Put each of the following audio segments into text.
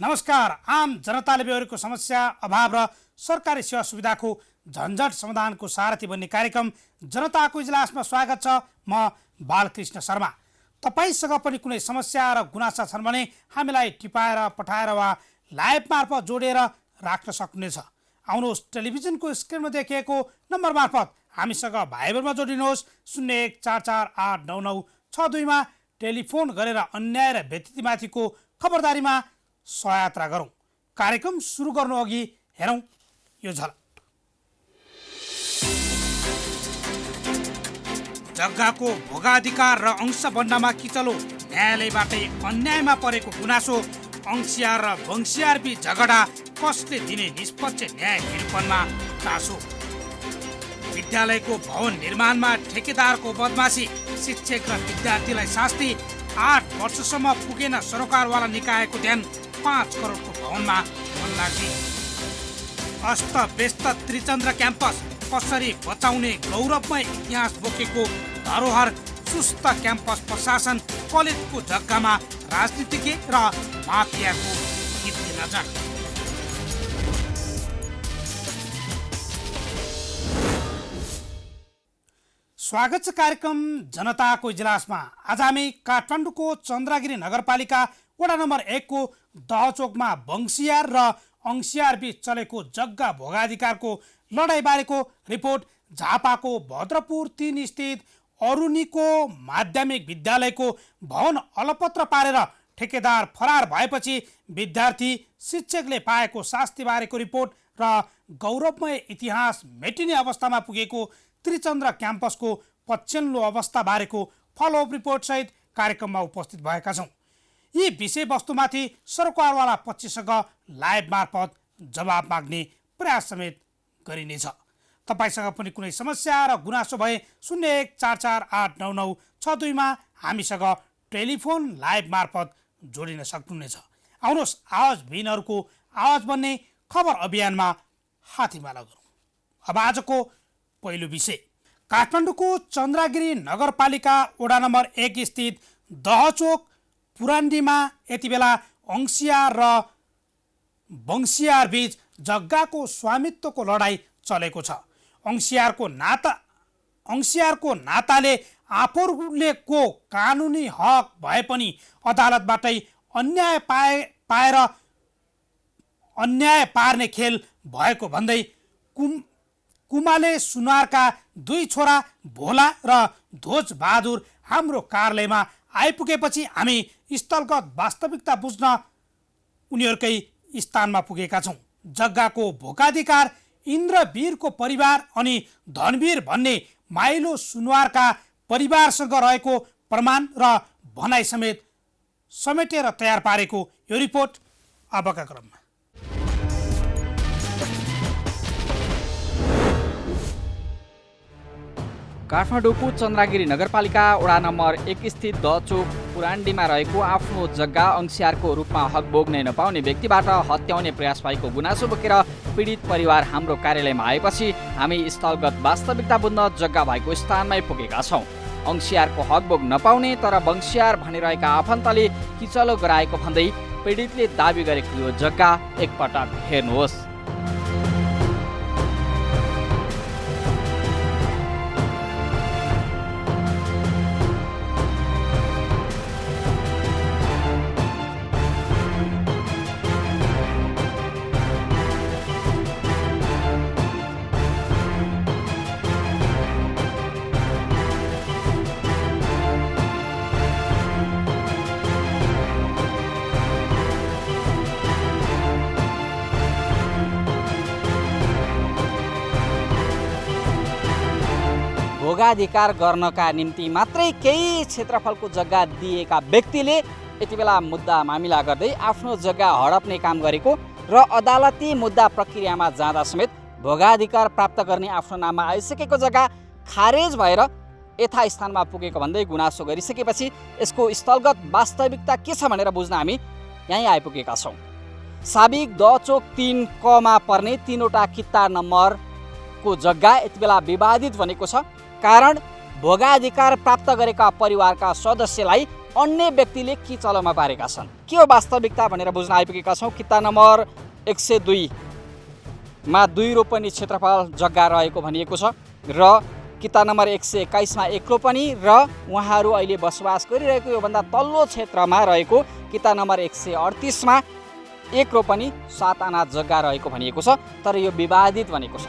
नमस्कार। आम जनताले बेहोरेको समस्या, अभाव र सरकारी सेवा सुविधाको झन्झट समाधानको सारथी बन्ने कार्यक्रम जनताको इजलासमा स्वागत छ। म बालकृष्ण शर्मा। तपाईसँग पनि कुनै समस्या र गुनासा छन् भने हामीलाई टिपाएर पठाएर वा लाइभ मार्फत जोडेर राख्न सक्नुहुनेछ। आउनुहोस्, टेलिभिजनको स्क्रिनमा देखिएको नम्बर मार्फत हामीसँग भाइबरमा जोडिनुहोस्। 01448996 मा टेलिफोन गरेर अन्याय र व्यतिथिमाथिको खबरदारीमा सहयात्रा गरौँ। कार्यक्रम सुरु गर्नु अघि हेरौँ यो झलक। जग्गाको भोगाधिकार र अंश बन्नमा किचलो, न्यायालयबाटै अन्यायमा परेको गुनासो, अंशियार र वंशियार बीच झगडा, कसले दिने निष्पक्ष न्याय निरूपणमा चासो। विद्यालयको भवन निर्माणमा ठेकेदारको बदमासी, शिक्षक र विद्यार्थीलाई शास्ति, 8 वर्षसम्म पुगेन सरकारवाला निकायको ध्यान, 5 करोडको भवनमा मनलाग्ने। अस्त व्यस्त त्रिचन्द्र क्याम्पस, कसरी बचाउने गौरवमय इतिहास बोकेको धरोहर, सुस्त क्याम्पस प्रशासन, कलेजको जग्गामा राजनीतिज्ञ र माफियाको गिद्दी नजर। स्वागत छ कार्यक्रम जनताको इजलासमा। आज हामी काठमाडौँको चन्द्रगिरी नगरपालिका वडा नम्बर 1 को दहचोकमा वंशियार र अंशियार बीच चलेको जग्गा भोगाधिकारको लडाइँबारेको रिपोर्ट, झापाको भद्रपुर 3 स्थित अरुणीको माध्यमिक विद्यालयको भवन अलपत्र पारेर ठेकेदार फरार भएपछि विद्यार्थी शिक्षकले पाएको शास्तिबारेको रिपोर्ट र गौरवमय इतिहास मेटिने अवस्थामा पुगेको त्रिचन्द्र क्याम्पसको पछिल्लो अवस्थाबारेको फलोअप रिपोर्टसहित कार्यक्रममा उपस्थित भएका छौँ। यी विषयवस्तुमाथि सरकारवाला पक्षसँग लाइभ मार्फत जवाब माग्ने प्रयास समेत गरिनेछ। तपाईसँग पनि कुनै समस्या र गुनासो भए 01448996 मा हामीसँग टेलिफोन लाइभ मार्फत जोडिन सक्नुहुनेछ। आउनुहोस्, आवाजविहीनहरूको आवाज बन्ने खबर अभियानमा हातीमाला गरौँ। अब आजको पहिलो विषय, काठमाडौँको चन्द्रगिरी नगरपालिका वडा नम्बर 1 स्थित दहचोक पुरान्डीमा यति बेला अंशियार र वंशियार बीच जग्गाको स्वामित्वको लडाईँ चलेको छ। अंशियारको नाताले आफूले को कानुनी हक भए पनि अदालतबाटै अन्याय पार्ने खेल भएको भन्दै कुमाले सुनारका 2 छोरा भोला र ध्वज बहादुर हाम्रो कार्यालयमा आइपुगेपछि हामी स्थलगत वास्तविकता बुझ्न उनीहरूकै स्थानमा पुगेका छौँ। जग्गाको भोगाधिकार इन्द्रवीरको परिवार अनि धनवीर भन्ने माइलो सुनवारका परिवारसँग रहेको प्रमाण र भनाइ समेटेर तयार पारेको यो रिपोर्ट अबका क्रममा। काठमाडौँको चन्द्रगिरी नगरपालिका वडा नम्बर 1 स्थित दहचोक पुरान्डीमा रहेको आफ्नो जग्गा अंशियारको रूपमा हक भोग्नै नपाउने व्यक्तिबाट हत्याउने प्रयास भएको गुनासो बोकेर पीडित परिवार हाम्रो कार्यालयमा आएपछि हामी स्थलगत वास्तविकता बुझ्न जग्गा भएको स्थानमै पुगेका छौँ। अंशियारको हक भोग नपाउने तर वंशियार भनिरहेका आफन्तले किचलो गराएको भन्दै पीडितले दाबी गरेको यो जग्गा एकपटक हेर्नुहोस्। भोगाधिकार गर्नका निम्ति मात्रै केही क्षेत्रफलको जग्गा दिएका व्यक्तिले यति बेला मुद्दा मामिला गर्दै आफ्नो जग्गा हडप्ने काम गरेको र अदालती मुद्दा प्रक्रियामा जाँदा समेत भोगाधिकार प्राप्त गर्ने आफ्नो नाममा आइसकेको जग्गा खारेज भएर यथास्थानमा पुगेको भन्दै गुनासो गरिसकेपछि यसको स्थलगत वास्तविकता के छ भनेर बुझ्न हामी यहीँ आइपुगेका छौँ। साबिक दहचोक 3 क मा पर्ने 3वटा किता नम्बरको जग्गा यति बेला विवादित बनेको छ। कारण भोगाधिकार प्राप्त गरेका परिवारका सदस्यलाई अन्य व्यक्तिले किचलोमा पारेका छन्। के हो वास्तविकता भनेर बुझ्न आइपुगेका छौँ। किता नम्बर 102 मा 2 रोपनी क्षेत्रफल जग्गा रहेको भनिएको छ र किता नम्बर 121 मा 1 रोपनी र उहाँहरू अहिले बसोबास गरिरहेको योभन्दा तल्लो क्षेत्रमा रहेको किता नम्बर 138 मा 1 रोपनी 7 आना जग्गा रहेको भनिएको छ। तर यो विवादित भनेको छ।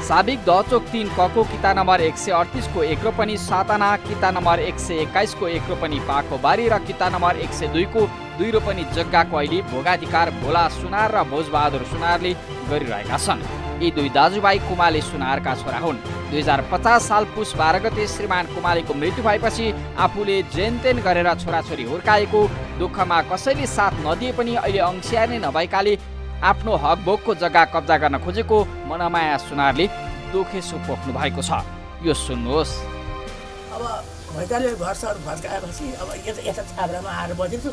साबिक दहचोक 3 कको किता नम्बर 138 को 1 रोपनी 7 आना, किता नम्बर 121 को 1 रोपनी पाको बारी र किता नम्बर 102 को 2 रोपनी जग्गाको अहिले भोगाधिकार भोला सुनार र भोजबहादुर सुनारले गरिरहेका छन्। यी दुई दाजुभाइ कुमाले सुनारका छोरा हुन्। 2050 साल पुस 12 गते श्रीमान कुमालेको मृत्यु भएपछि आफूले जेनतेन गरेर छोराछोरी हुर्काएको दुःखमा कसैले साथ नदिए पनि अहिले अंशियार नै नभएकाले आफ्नो हकभोगको जग्गा कब्जा गर्न खोजेको मनमाया सुनारले दुखेसो पोख्नु भएको छ। यो सुन्नुहोस्। अब भैँचाले घरसर भत्काएपछि अब यता छाप्रामा आएर बसेछु।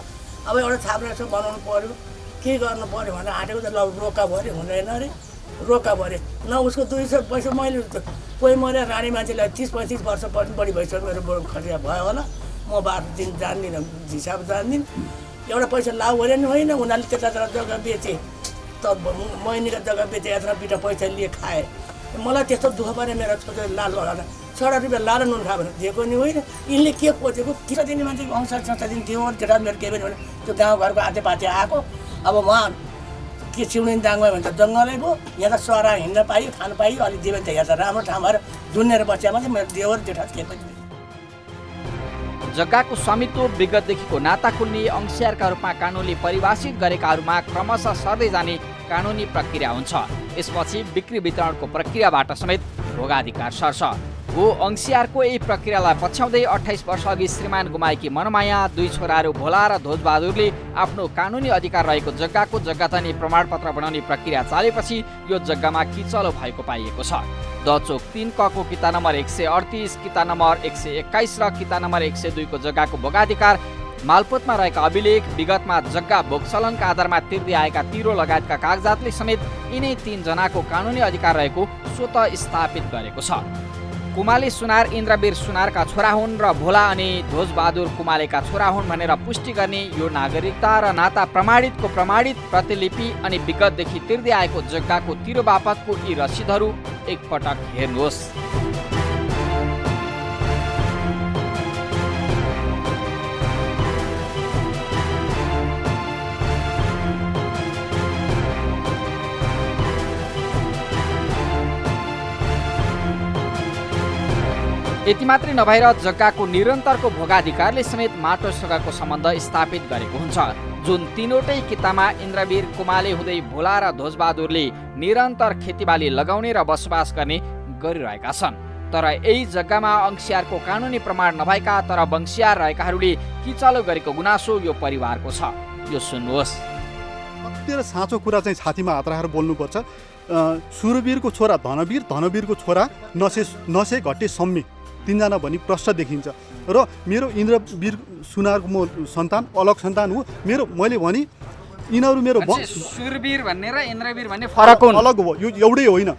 अब एउटा छाप्रा यसो बनाउनु पर्यो, के गर्नु पर्यो भनेर आँटेको त ल रोका भऱ्यो हुँदैन अरे, रोका भरे न उसको 200 पैसा मैले कोही मरे रानी मान्छेलाई 30-35 वर्ष बढी भइसक्यो मेरो बुढो खर्चा भयो होला। म 12 दिन जान्दिनँ, हिसाब जान्दिनँ। एउटा पैसा लाउ भने नि होइन, उनीहरूले त्यता जग्गा बेचे त मैनीको जग्गा बेचे यत्र बिटा पैसा लिए खाए। मलाई त्यस्तो दुःख पऱ्यो मेरो छोरी लाल लगाएर 6 रुपियाँ लाल नुन खा भने दिएको नि होइन। यिनले के खोजेको किन दिने मान्छे अंश संस्था दिन दियो केटा मेरो केही पनि भने त्यो गाउँघरको आधेपाते आएको। अब उहाँ के सिउनी दाङमा भने त जङ्गलै भयो, यहाँ त सरा हिँड्न पाइयो खानु पाइयो। अलिक दियो भने त यहाँ त राम्रो ठाउँमा झुन्नेर बसेमा चाहिँ मेरो देवर जेठा के पनि। जग्गाको स्वामित्व विगतदेखिको नाता खुल्ने अंशियारका रूपमा कानुनले परिभाषित गरेकाहरूमा क्रमशः सर्दै जाने कानुनी प्रक्रिया हुन्छ। यसपछि बिक्री वितरणको प्रक्रियाबाट समेत भोगाधिकार सर्छ। हो अंशियारको यही प्रक्रियालाई पछ्याउँदै 28 वर्ष अघि श्रीमान गुमाएकी मनमाया 2 छोराहरू भोला र ध्वजबहादुरले आफ्नो कानुनी अधिकार रहेको जग्गाको जग्गातनी प्रमाणपत्र बनाउने प्रक्रिया चालेपछि यो जग्गामा किचलो भएको पाइएको छ। दहचोक 3 कको किता नम्बर 138, किता नम्बर 121 र किता नम्बर 102 को जग्गाको भोगाधिकार मालपोतमा रहेका अभिलेख, विगतमा जग्गा भोगचलनका आधारमा तिर्दै आएका तिरो लगायतका कागजातले समेत यिनै 3 जनाको कानुनी अधिकार रहेको स्वतः स्थापित गरेको छ। कुमाले सुनार इन्द्रवीर सुनारका छोरा हुन् र भोला अनि ध्वजबहादुर कुमालेका छोरा हुन् भनेर पुष्टि गर्ने यो नागरिकता र नाता प्रमाणितको प्रमाणित प्रतिलिपि अनि विगतदेखि तिर्दै आएको जग्गाको तिरो बापतको यी रसिदहरू एकपटक हेर्नुहोस्। यति मात्रै नभएर जग्गाको निरन्तरको भोगाधिकारले समेत माटोसँगको सम्बन्ध स्थापित गरेको हुन्छ। जुन तीनवटै कितामा इन्द्रवीर कुमाले हुँदै भोला र ध्वजबहादुरले निरन्तर खेतीबाली लगाउने र बसोबास गर्ने गरिरहेका छन्। तर यही जग्गामा अंशियारको कानुनी प्रमाण नभएका तर वंशियार रहेकाहरूले किचलो गरेको गुनासो यो परिवारको छ। यो सुन्नुहोस्। सत्य र साँचो कुरा चाहिँ छातीमा हात राखेर बोल्नुपर्छ। सुरवीरको छोरा धनवीर, धनवीरको छोरा नसे घट्टे सम्मी 3 जना भनी प्रष्ट देखिन्छ। र मेरो इन्द्रवीर सुनारको म सन्तान अलग सन्तान हो। मैले भने यिनीहरू मेरो सुरवीर भन्ने र इन्द्रवीर भन्ने फरक हुन्, अलग हो, यो एउटै होइन।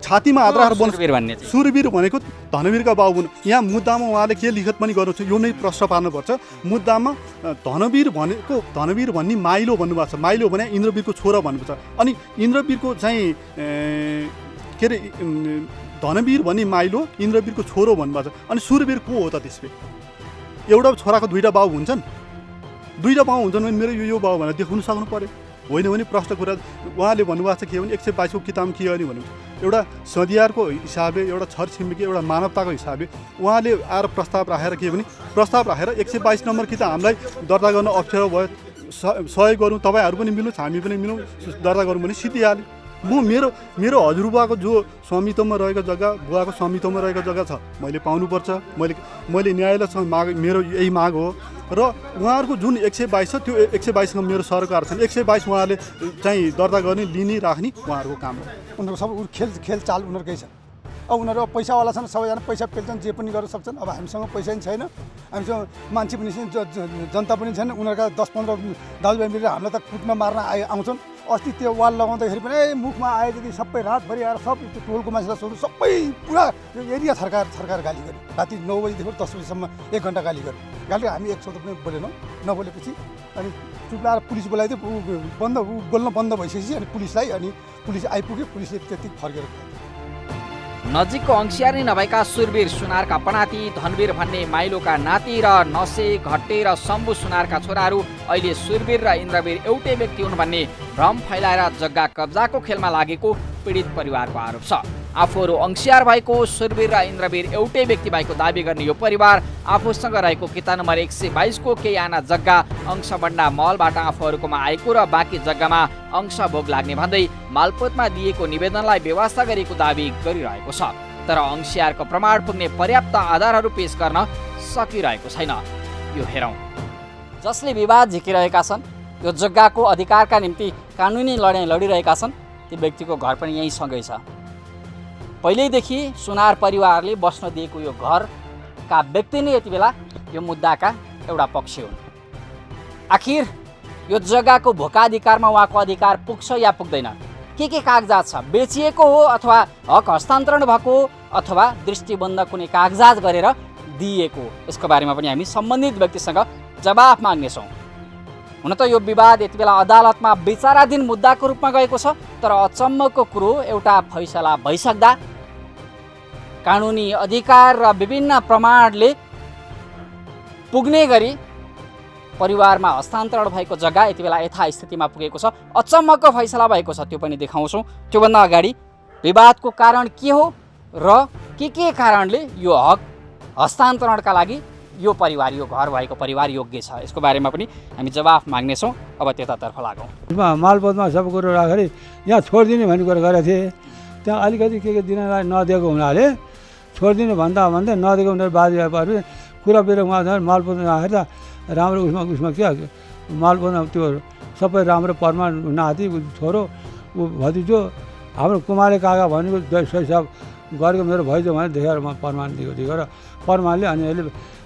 छातीमा हात राखेर बोल्नु। सुरवीर भनेको धनवीरका बाबु हुन्। यहाँ मुद्दामा उहाँले के लिखत पनि गर्नुहुन्छ यो नै प्रश्न पार्नुपर्छ। मुद्दामा धनवीर भन्ने माइलो भन्नुभएको छ। माइलो भने इन्द्रवीरको छोरा भन्नुभएको छ। अनि इन्द्रवीरको चाहिँ के अरे धनवीर भन्ने माइलो, इन्द्रवीरको छोरो भन्नुभएको छ। अनि सुरवीर को हो त? त्यसले एउटा छोराको 2टा बाबु हुन्छन्। 2टा बाबु हुन्छन् भने मेरो यो बाबु भनेर देखाउनु सक्नु पर्यो। होइन भने प्रश्न कुरा उहाँले भन्नुभएको छ के भने 122 को किताबमा के गर्ने भन्नुहुन्छ। एउटा सदियारको हिसाबले, एउटा छर छिमेकी, एउटा मानवताको हिसाबले उहाँले आएर प्रस्ताव राखेर के भने प्रस्ताव राखेर 122 नम्बर किताब हामीलाई दर्ता गर्न अप्ठ्यारो भयो, सहयोग गरौँ, तपाईँहरू पनि मिल्नुहोस् हामी पनि मिलौँ, दर्ता गरौँ भने सिद्धिहाल्यो। म मेरो हजुरबाको जो स्वामित्वमा रहेको जग्गा, बुवाको स्वामित्वमा रहेको जग्गा छ, मैले पाउनुपर्छ। मैले न्यायालयसँग मेरो यही माग हो। र उहाँहरूको जुन 122 छ त्यो 122 मा मेरो सरकार छन्। 122 उहाँहरूले चाहिँ दर्ता गर्ने, लिने, राख्ने उहाँहरूको काम हो। उनीहरू सब खेल चाल उनीहरूकै छ। अब उनीहरू पैसावाला छन्, सबैजना पैसा पेल्छन्, जे पनि गर्न सक्छन्। अब हामीसँग पैसा पनि छैन, हामीसँग मान्छे पनि छैन, जनता पनि छैन। उनीहरूका 10-15 दाजुभाइ मिलेर हामीलाई त कुट्न मार्न आउँछन्। अस्ति त्यो वाल लगाउँदाखेरि पनि मुखमा आएदेखि सबै रातभरि आएर सब त्यो टोलको मान्छेलाई सोध्नु सबै पुरा यो एरिया थर्काएर गाली गर्यो राति 9 बजीदेखि 10 बजीसम्म 1 घन्टा गाली गर्यो गाली हामी एक शब्द पनि बोलेनौँ नबोलेपछि अनि चुप लाएर पुलिस बोलाइदियो बोल्न बन्द भइसकेपछि अनि पुलिस आइपुग्यो पुलिसले त्यति फर्केर नजिकको अंशियार नै नभएका सुरवीर सुनारका पनाती धनवीर भन्ने माइलोका नाति र नसे घट्टे र शम्भु सुनारका छोराहरू अहिले सुरवीर र इन्द्रवीर एउटै व्यक्ति हुन् भन्ने भ्रम फैलाएर जग्गा कब्जाको खेलमा लागेको पीडित परिवारको आरोप छ। आफूहरू अंशियार भएको सुरवीर र इन्द्रवीर एउटै व्यक्ति भएको दावी गर्ने यो परिवार आफूसँग रहेको किता नम्बर 122 को केही आना जग्गा अंशबन्डा महलबाट आफूहरूकोमा आएको र बाँकी जग्गामा अंश भोग लाग्ने भन्दै मालपोतमा दिएको निवेदनलाई बेवास्ता गरेको दावी गरिरहेको छ। तर अंशियारको प्रमाण पुग्ने पर्याप्त आधारहरू पेश गर्न सकिरहेको छैन। यो हेरौँ। जसले विवाद झिकिरहेका छन्, यो जग्गाको अधिकारका निम्ति कानुनी लडाइँ लडिरहेका छन्, ती व्यक्तिको घर पनि यहीँ सँगै छ। पहिल्यैदेखि सुनार परिवारले बस्न दिएको यो घरका व्यक्ति नै यति बेला यो मुद्दाका एउटा पक्ष हुन्। आखिर यो जग्गाको भोकाधिकारमा उहाँको अधिकार पुग्छ या पुग्दैन? के कागजात छ? बेचिएको हो अथवा हक हस्तान्तरण भएको अथवा दृष्टिबन्ध कुनै कागजात गरेर दिएको? यसको बारेमा पनि हामी सम्बन्धित व्यक्तिसँग जवाफ माग्नेछौँ। हुन त यो विवाद यति बेला अदालतमा विचाराधीन मुद्दाको रूपमा गएको छ, तर अचम्मको कुरो एउटा फैसला भइसक्दा कानुनी अधिकार र विभिन्न प्रमाणले पुग्ने गरी परिवारमा हस्तान्तरण भएको जग्गा यति बेला यथास्थितिमा पुगेको छ। अचम्मको फैसला भएको छ, त्यो पनि देखाउँछौँ। त्योभन्दा अगाडि विवादको कारण के हो र के कारणले यो हक हस्तान्तरणका लागि यो परिवार, यो घर भएको परिवार योग्य छ, यसको बारेमा पनि हामी जवाफ माग्नेछौँ। अब त्यतातर्फ लागौँ। मालपोतमा सब कुरो राखेर यहाँ छोडिदिने भन्ने कुरो गरेको थिएँ। त्यहाँ अलिकति के दिनलाई नदिएको हुनाले छोडिदिनु भन्दा नदिएको हुनाले बाजेहरू कुरा बेला उहाँ मालपोतमा राखेर राम्रो उसमा क्या मालपोतमा त्यो सबै राम्रो परमा नाति छोरो ऊ भतिजो हाम्रो कुमारले काका भनेको शैशव गरेको मेरो भइदियो भने देखेर म प्रमाण दिएको र प्रमाणले अनि अहिले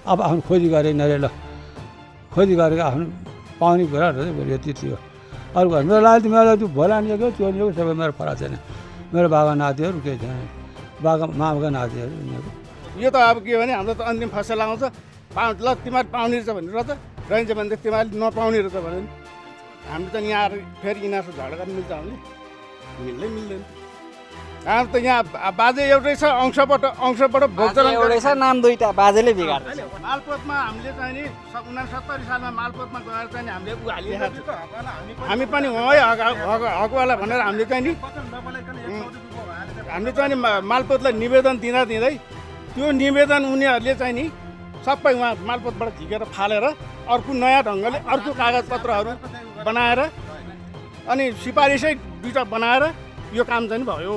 अब आफ्नो खोजी गरेँ नरे ल खोजी गरेको आफ्नो पाउने कुरा यति थियो। अरू घर मेरो लागि मेरो त्यो भोलानिएको चोरिएको सबै मेरो फरक छैन। मेरो बाबा नातिहरू केही छैन, बाबा मामाका नातिहरू उनीहरू। यो त अब के भने हाम्रो त अन्तिम फैसला आउँछ ल तिमीहरू पाउने रहेछ भनेर त रहन्छ भने त तिमीहरूले नपाउने रहेछ भने हामी त यहाँ आएर फेरि यिनीहरू झगडा गर्न मिल्छ हामीले? मिल्दैन। हाम्रो त यहाँ बाजे एउटै छ, अंशबाट भोगचलन एउटै छ, नाम दुईटा, बाजेले बिगार्छ। मालपोतमा हामीले चाहिँ नि 69 सालमा मालपोतमा गएर चाहिँ हामीले ऊ हालिरहेको छ। हामी पनि है हकवाला भनेर हामीले चाहिँ नि चाहिँ मालपोतलाई निवेदन दिँदै त्यो निवेदन उनीहरूले चाहिँ नि सबै उहाँ मालपोतबाट झिकेर फालेर अर्को नयाँ ढङ्गले अर्को कागजपत्रहरू बनाएर अनि सिफारिसै दुईवटा बनाएर यो काम चाहिँ भयो।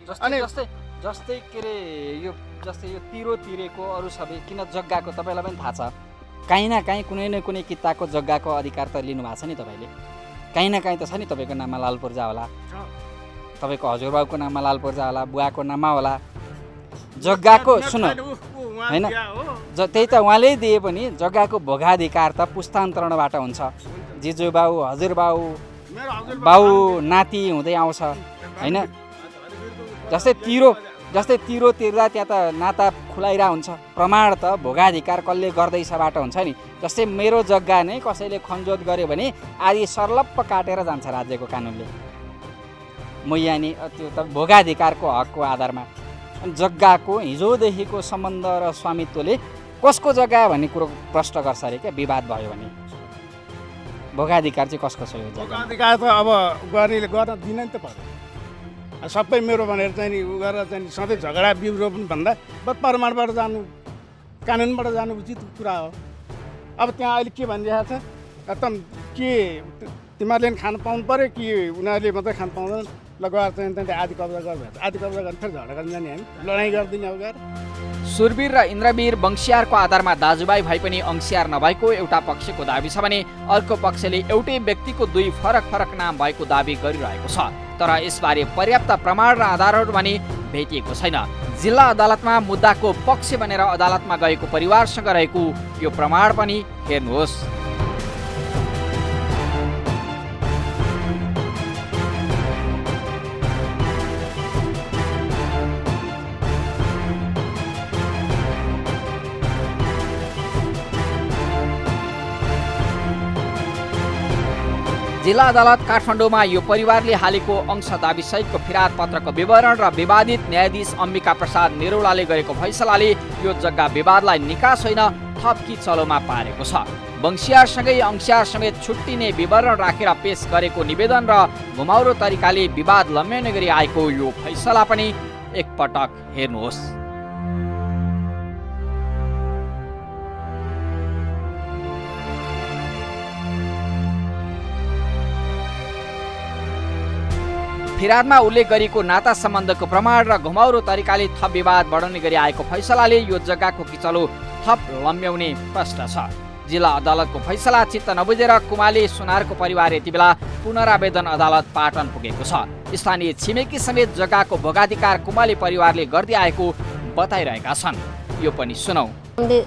अनि जस्तै के अरे यो जस्तै यो तिरेको अरू सबै किन जग्गाको तपाईँलाई पनि थाहा छ, काहीँ न काहीँ कुनै न कुनै किताको जग्गाको अधिकार त लिनुभएको छ नि तपाईँले। काहीँ न काहीँ त छ नि तपाईँको नाममा लालपुर्जा होला, तपाईँको हजुरबाउको नाममा लालपुर्जा होला, बुवाको नाममा होला। जग्गाको सुन होइन त्यही त उहाँले दिए पनि जग्गाको भोगाधिकार त पुस्तान्तरणबाट हुन्छ। जिजुबाउ हजुरबाउ बाउ नाति हुँदै आउँछ होइन। जस्तै तिरो तिर्दा त्यहाँ त नाता खुलाइरा हुन्छ, प्रमाण त भोगाधिकार कसले गर्दैछबाट हुन्छ नि। जस्तै मेरो जग्गा नै कसैले खनजोत गर्यो भने आदि सर्लप्प काटेर जान्छ राज्यको कानुनले। मैयानी त्यो त भोगाधिकारको हकको आधारमा। अनि जग्गाको हिजोदेखिको सम्बन्ध र स्वामित्वले कसको जग्गा भन्ने कुरो प्रश्न गर्छ अरे क्या विवाद भयो भने। भोगाधिकार चाहिँ कसको छ? यो भोगाधिकार त अब गर्न दिन नि त पर्यो। सबै मेरो भनेर चाहिँ नि उ गरेर चाहिँ सधैँ झगडा बिग्रो पनि भन्दा प्रमाणबाट जानु, कानुनबाट जानु उचित कुरा हो। अब त्यहाँ अहिले के भनिरहेको छ, एकदम के तिमीहरूले खान पाउनु पऱ्यो कि उनीहरूले मात्रै खान पाउँदैन, ल गएर चाहिँ त्यहाँ आदि कब्जा गर्नु, आदि कब्जा गरेर फेरि झगडा गर्न जाने, हामी लडाइँ गरिदिने अब गएर। सुरवीर र इन्द्रवीर वंशियारको आधारमा दाजुभाइ भए पनि अंशियार नभएको एउटा पक्षको दाबी छ भने अर्को पक्षले एउटै व्यक्तिको दुई फरक नाम भएको दाबी गरिरहेको छ। तर यसबारे पर्याप्त प्रमाण र आधारहरू भने भेटिएको छैन। जिल्ला अदालतमा मुद्दाको पक्ष बनेर अदालतमा गएको परिवारसँग रहेको यो प्रमाण पनि हेर्नुहोस्। जिल्ला अदालत काठमाडौँमा यो परिवारले हालेको अंश दाबी सहितको फिराद पत्रको विवरण र विवादित न्यायाधीश अम्बिका प्रसाद निरौलाले गरेको फैसलाले यो जग्गा विवादलाई निकास होइन थप किचलोमा पारेको छ। बंसियारसँगै अंसियार समेत छुट्टिने विवरण राखेर पेश गरेको निवेदन र घुमाउरो तरिकाले विवाद लम्ब्याउने गरी आएको यो फैसला पनि एकपटक हेर्नुहोस्। फिरादमा उल्लेख गरिएको नाता सम्बन्धको प्रमाण र घुमाउरो तरिकाले थप विवाद बढाउने गरी आएको फैसलाले यो जग्गाको किचलो थप लम्ब्याउने प्रश्न छ। जिल्ला अदालतको फैसला चित्त नबुझेर कुमाले सुनारको परिवार यति बेला पुनरावेदन अदालत पाटन पुगेको छ। स्थानीय छिमेकी समेत जग्गाको भोगाधिकार कुमाले परिवारले गर्दै आएको बताइरहेका छन्। यो पनि सुनौ।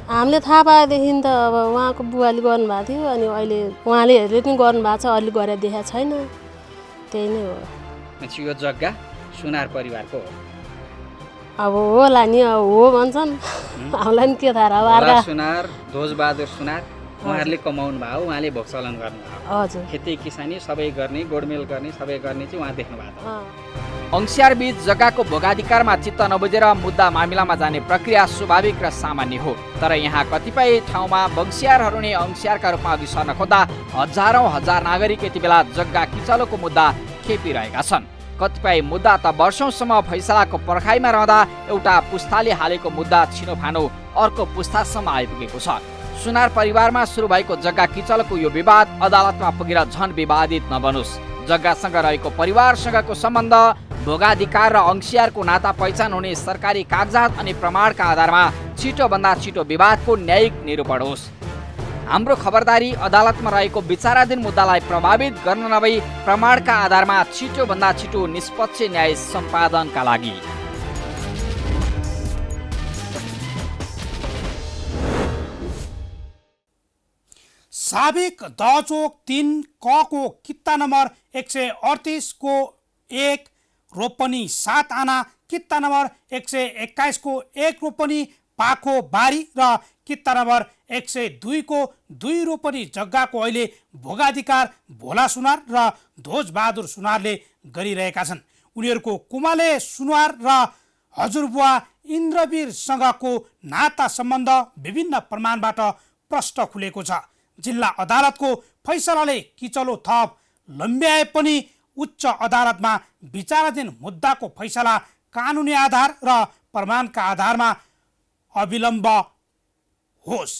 हामीले थाहा पाएदेखि त अब उहाँको बुवाले गर्नुभएको थियो, अनि अहिले उहाँले पनि गर्नुभएको छ, अहिले गरेर देखाएको छैन। त्यही नै हो। यो जग्गा सुनार परिवारको हो? अब होला नि, अब हो भन्छन्, हामीलाई नि के थाहा र सुनार ध्वजबहादुर सुनार उहाँहरूले कमाउनु भयो, उहाँले भोगचलन गर्नुभयो। हजुर, खेती किसानी सबै गर्ने, गोडमेल गर्ने, सबै गर्ने चाहिँ उहाँ देख्नु भएको छ। अंसियार बीच जग्गाको भोगाधिकारमा चित्त नबुझेर मुद्दा मामिलामा जाने प्रक्रिया स्वाभाविक र सामान्य हो। तर यहाँ कतिपय ठाउँमा बंसियारहरू नै अंसियारका रूपमा अघि सर्न खोज्दा हजार नागरिक यति बेला जग्गा किचलोको मुद्दा खेपिरहेका छन्। कतिपय मुद्दा त वर्षौंसम्म फैसलाको पर्खाइमा रहँदा एउटा पुस्ताले हालेको मुद्दा छिनोफानो अर्को पुस्तासम्म आइपुगेको छ। सुनार परिवारमा सुरु भएको जग्गा किचलको यो विवाद अदालतमा पुगेर झन विवादित नबनोस्। जग्गासँग रहेको परिवारसँगको सम्बन्ध, भोगाधिकार र अंसियारको नाता पहिचान हुने सरकारी कागजात अनि प्रमाणका आधारमा छिटोभन्दा छिटो विवादको न्यायिक निरूपण होस्। हाम्रो खबरदारी अदालतमा रहेको विचाराधीन मुद्दालाई प्रभावित गर्न नभई प्रमाणका आधारमा छिटोभन्दा छिटो निष्पक्ष न्याय सम्पादनका लागि। साबिक दहचोक 3 क को कित्ता नम्बर 138 को 1 रोपनी 7 आना, कित्ता नम्बर 121 को 1 रोपनी पाखो बारी र कित्ता नम्बर 102 को 2 रोपनी जग्गाको अहिले भोगाधिकार भोला सुनार र ध्वजबहादुर सुनारले गरिरहेका छन्। उनीहरूको कुमाले सुनार र हजुरबुवा इन्द्रवीरसँगको नाता सम्बन्ध विभिन्न प्रमाणबाट प्रष्ट खुलेको छ। जिल्ला अदालतको फैसलाले किचलो थप लम्ब्याए पनि उच्च अदालतमा विचाराधीन मुद्दाको फैसला कानुनी आधार र प्रमाणका आधारमा अविलम्ब होस्।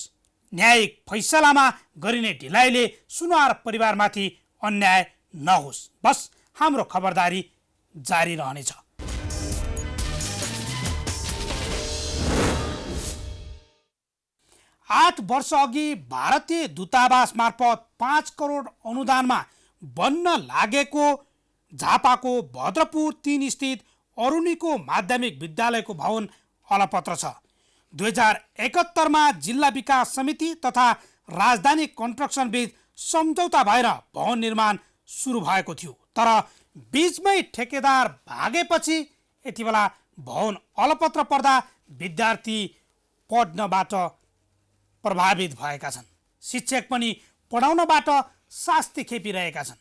न्यायिक फैसलामा गरिने ढिलाइले सुनार परिवारमाथि अन्याय नहोस्। बस हाम्रो खबरदारी जारी रहनेछ। आठ वर्ष अघि भारतीय दूतावास मार्फत 5 करोड अनुदानमा बन्न लागेको झापाको भद्रपुर 3 स्थित अरुणीको माध्यमिक विद्यालयको भवन अलपत्र छ। 2071 मा जिल्ला विकास समिति तथा राजधानी कन्स्ट्रक्सन बीच सम्झौता भएर भवन निर्माण सुरु भएको थियो। तर बीचमै ठेकेदार भागेपछि यति बेला भवन अलपत्र पर्दा विद्यार्थी पढ्नबाट प्रभावित भएका छन्। शिक्षक पनि पढाउनबाट शास्ति खेपिरहेका छन्।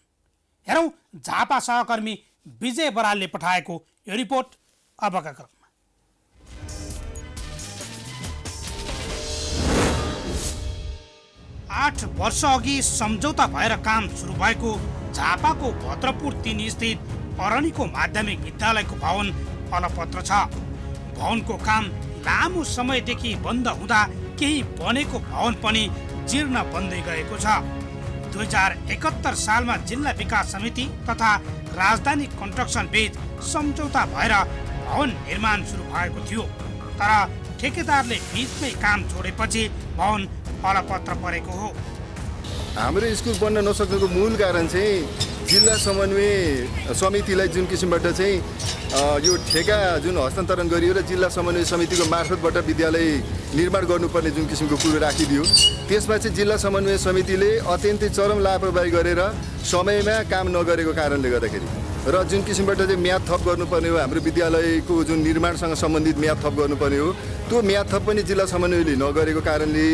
हेरौँ झापा सहकर्मी विजय बरालले पठाएको यो रिपोर्ट अबका क्रममा। 8 वर्ष अघि सम्झौता भएर काम सुरु भएको झापाको भद्रपुर 3 स्थित अरणीको माध्यमिक विद्यालयको भवन अलपत्र छ। भवनको काम लामो समयदेखि बन्द हुँदा केही बनेको भवन पनि जीर्ण बन्दै गएको छ। 2071 सालमा जिल्ला विकास समिति तथा राजधानी कन्स्ट्रक्सन बीच सम्झौता भएर भवन निर्माण सुरु भएको थियो। तर ठेकेदारले बीचमै काम छोडेपछि भवन अलपत्र परेको हो। हाम्रो स्कुल बन्न नसकेको मूल कारण चाहिँ जिल्ला समन्वय समितिलाई जुन किसिमबाट चाहिँ यो ठेका जुन हस्तान्तरण गरियो र जिल्ला समन्वय समितिको मार्फतबाट विद्यालय निर्माण गर्नुपर्ने जुन किसिमको कुरो राखिदियो, त्यसमा चाहिँ जिल्ला समन्वय समितिले अत्यन्तै चरम लापरवाही गरेर समयमा काम नगरेको कारणले गर्दाखेरि र जुन किसिमबाट चाहिँ म्याद थप गर्नुपर्ने हो, हाम्रो विद्यालयको जुन निर्माणसँग सम्बन्धित म्याद थप गर्नुपर्ने हो, त्यो म्याद थप पनि जिल्ला समन्वयले नगरेको कारणले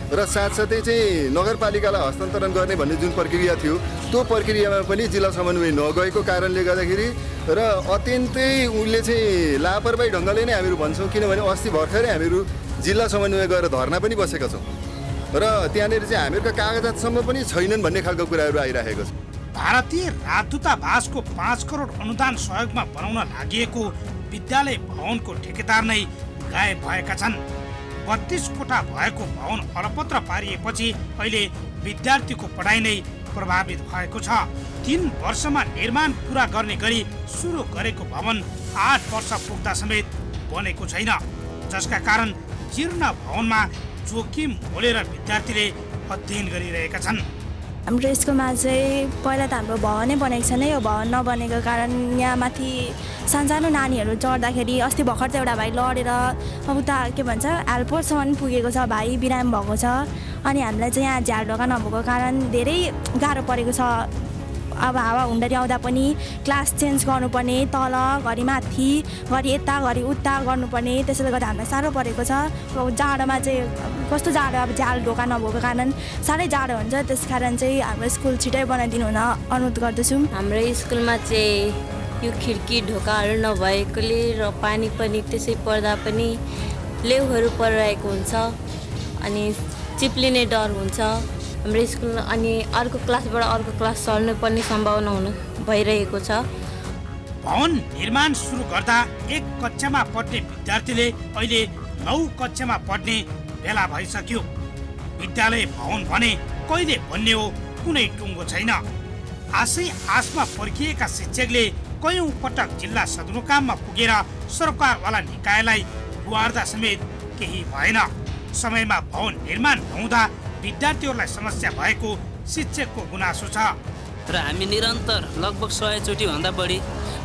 र साथसाथै चाहिँ नगरपालिकालाई हस्तान्तरण गर्ने भन्ने जुन प्रक्रिया थियो त्यो प्रक्रियामा पनि जिल्ला समन्वय नगएको कारणले गर्दाखेरि र अत्यन्तै उसले चाहिँ लापरवाही ढङ्गले नै हामीहरू भन्छौँ। किनभने अस्ति भर्खरै हामीहरू जिल्ला समन्वय गरेर धर्ना पनि बसेका छौँ र त्यहाँनिर चाहिँ हामीहरूका कागजातसम्म पनि छैनन् भन्ने खालको कुराहरू आइरहेको छ। भारतीय राजदूतावासको 5 करोड अनुदान सहयोगमा बनाउन लागि विद्यालय भवनको ठेकेदार नै गायब भएका छन्। 32 कोठा भएको भवन अलपत्र पारिएपछि अहिले विद्यार्थीको पढाइ नै प्रभावित भएको छ। 3 वर्षमा निर्माण पुरा गर्ने गरी सुरु गरेको भवन 8 वर्ष पुग्दा समेत बनेको छैन, जसका कारण जीर्ण भवनमा जोखिम मोलेर विद्यार्थीले अध्ययन गरिरहेका छन्। हाम्रो स्कुलमा चाहिँ पहिला त हाम्रो भवनै बनेको छैन। यो भवन नबनेको कारण यहाँ माथि सानसानो नानीहरू चढ्दाखेरि अस्ति भर्खर चाहिँ एउटा भाइ लडेर उता के भन्छ एयरपोर्टसम्म पुगेको छ, भाइ बिरामी भएको छ। अनि हामीलाई चाहिँ यहाँ झ्याल ढोका नभएको कारण धेरै गाह्रो परेको छ। अब हावा हुन्डरी आउँदा पनि क्लास चेन्ज गर्नुपर्ने, तल घरि माथि घरि यता घरि उता गर्नुपर्ने, त्यसैले गर्दा हामीलाई साह्रो परेको छ। जाडोमा चाहिँ कस्तो जाडो, अब झ्याल ढोका नभएको कारण साह्रै जाडो हुन्छ। त्यस कारण चाहिँ हाम्रो स्कुल छिटै बनाइदिनु हुन अनुरोध गर्दछौँ। हाम्रो स्कुलमा चाहिँ यो खिड्की ढोकाहरू नभएकोले र पानी पनि त्यसै पर्दा पनि लेउहरू परिरहेको हुन्छ अनि चिप्लिने डर हुन्छ हाम्रो स्कुल। अनि अर्को क्लासबाट अर्को क्लास सर्नु पर्ने सम्भावना हुन भइरहेको छ। भवन निर्माण सुरु गर्दा 1 कक्षामा पढ्ने विद्यार्थीले अहिले 9 कक्षामा पढ्ने बेला भइसक्यो। विद्यालय भवन भने कहिले बन्ने हो कुनै टुङ्गो छैन। आशमा पर्खिएका शिक्षकले कयौं पटक जिल्ला सदरमुकाममा पुगेर सरकारवाला निकायलाई गुहार्दा समेत केही भएन। समयमा भवन निर्माण नहुँदा विद्यार्थीहरूलाई समस्या भएको शिक्षकको गुनासो छ। र हामी निरन्तर लगभग 100 चोटि भन्दा बढी,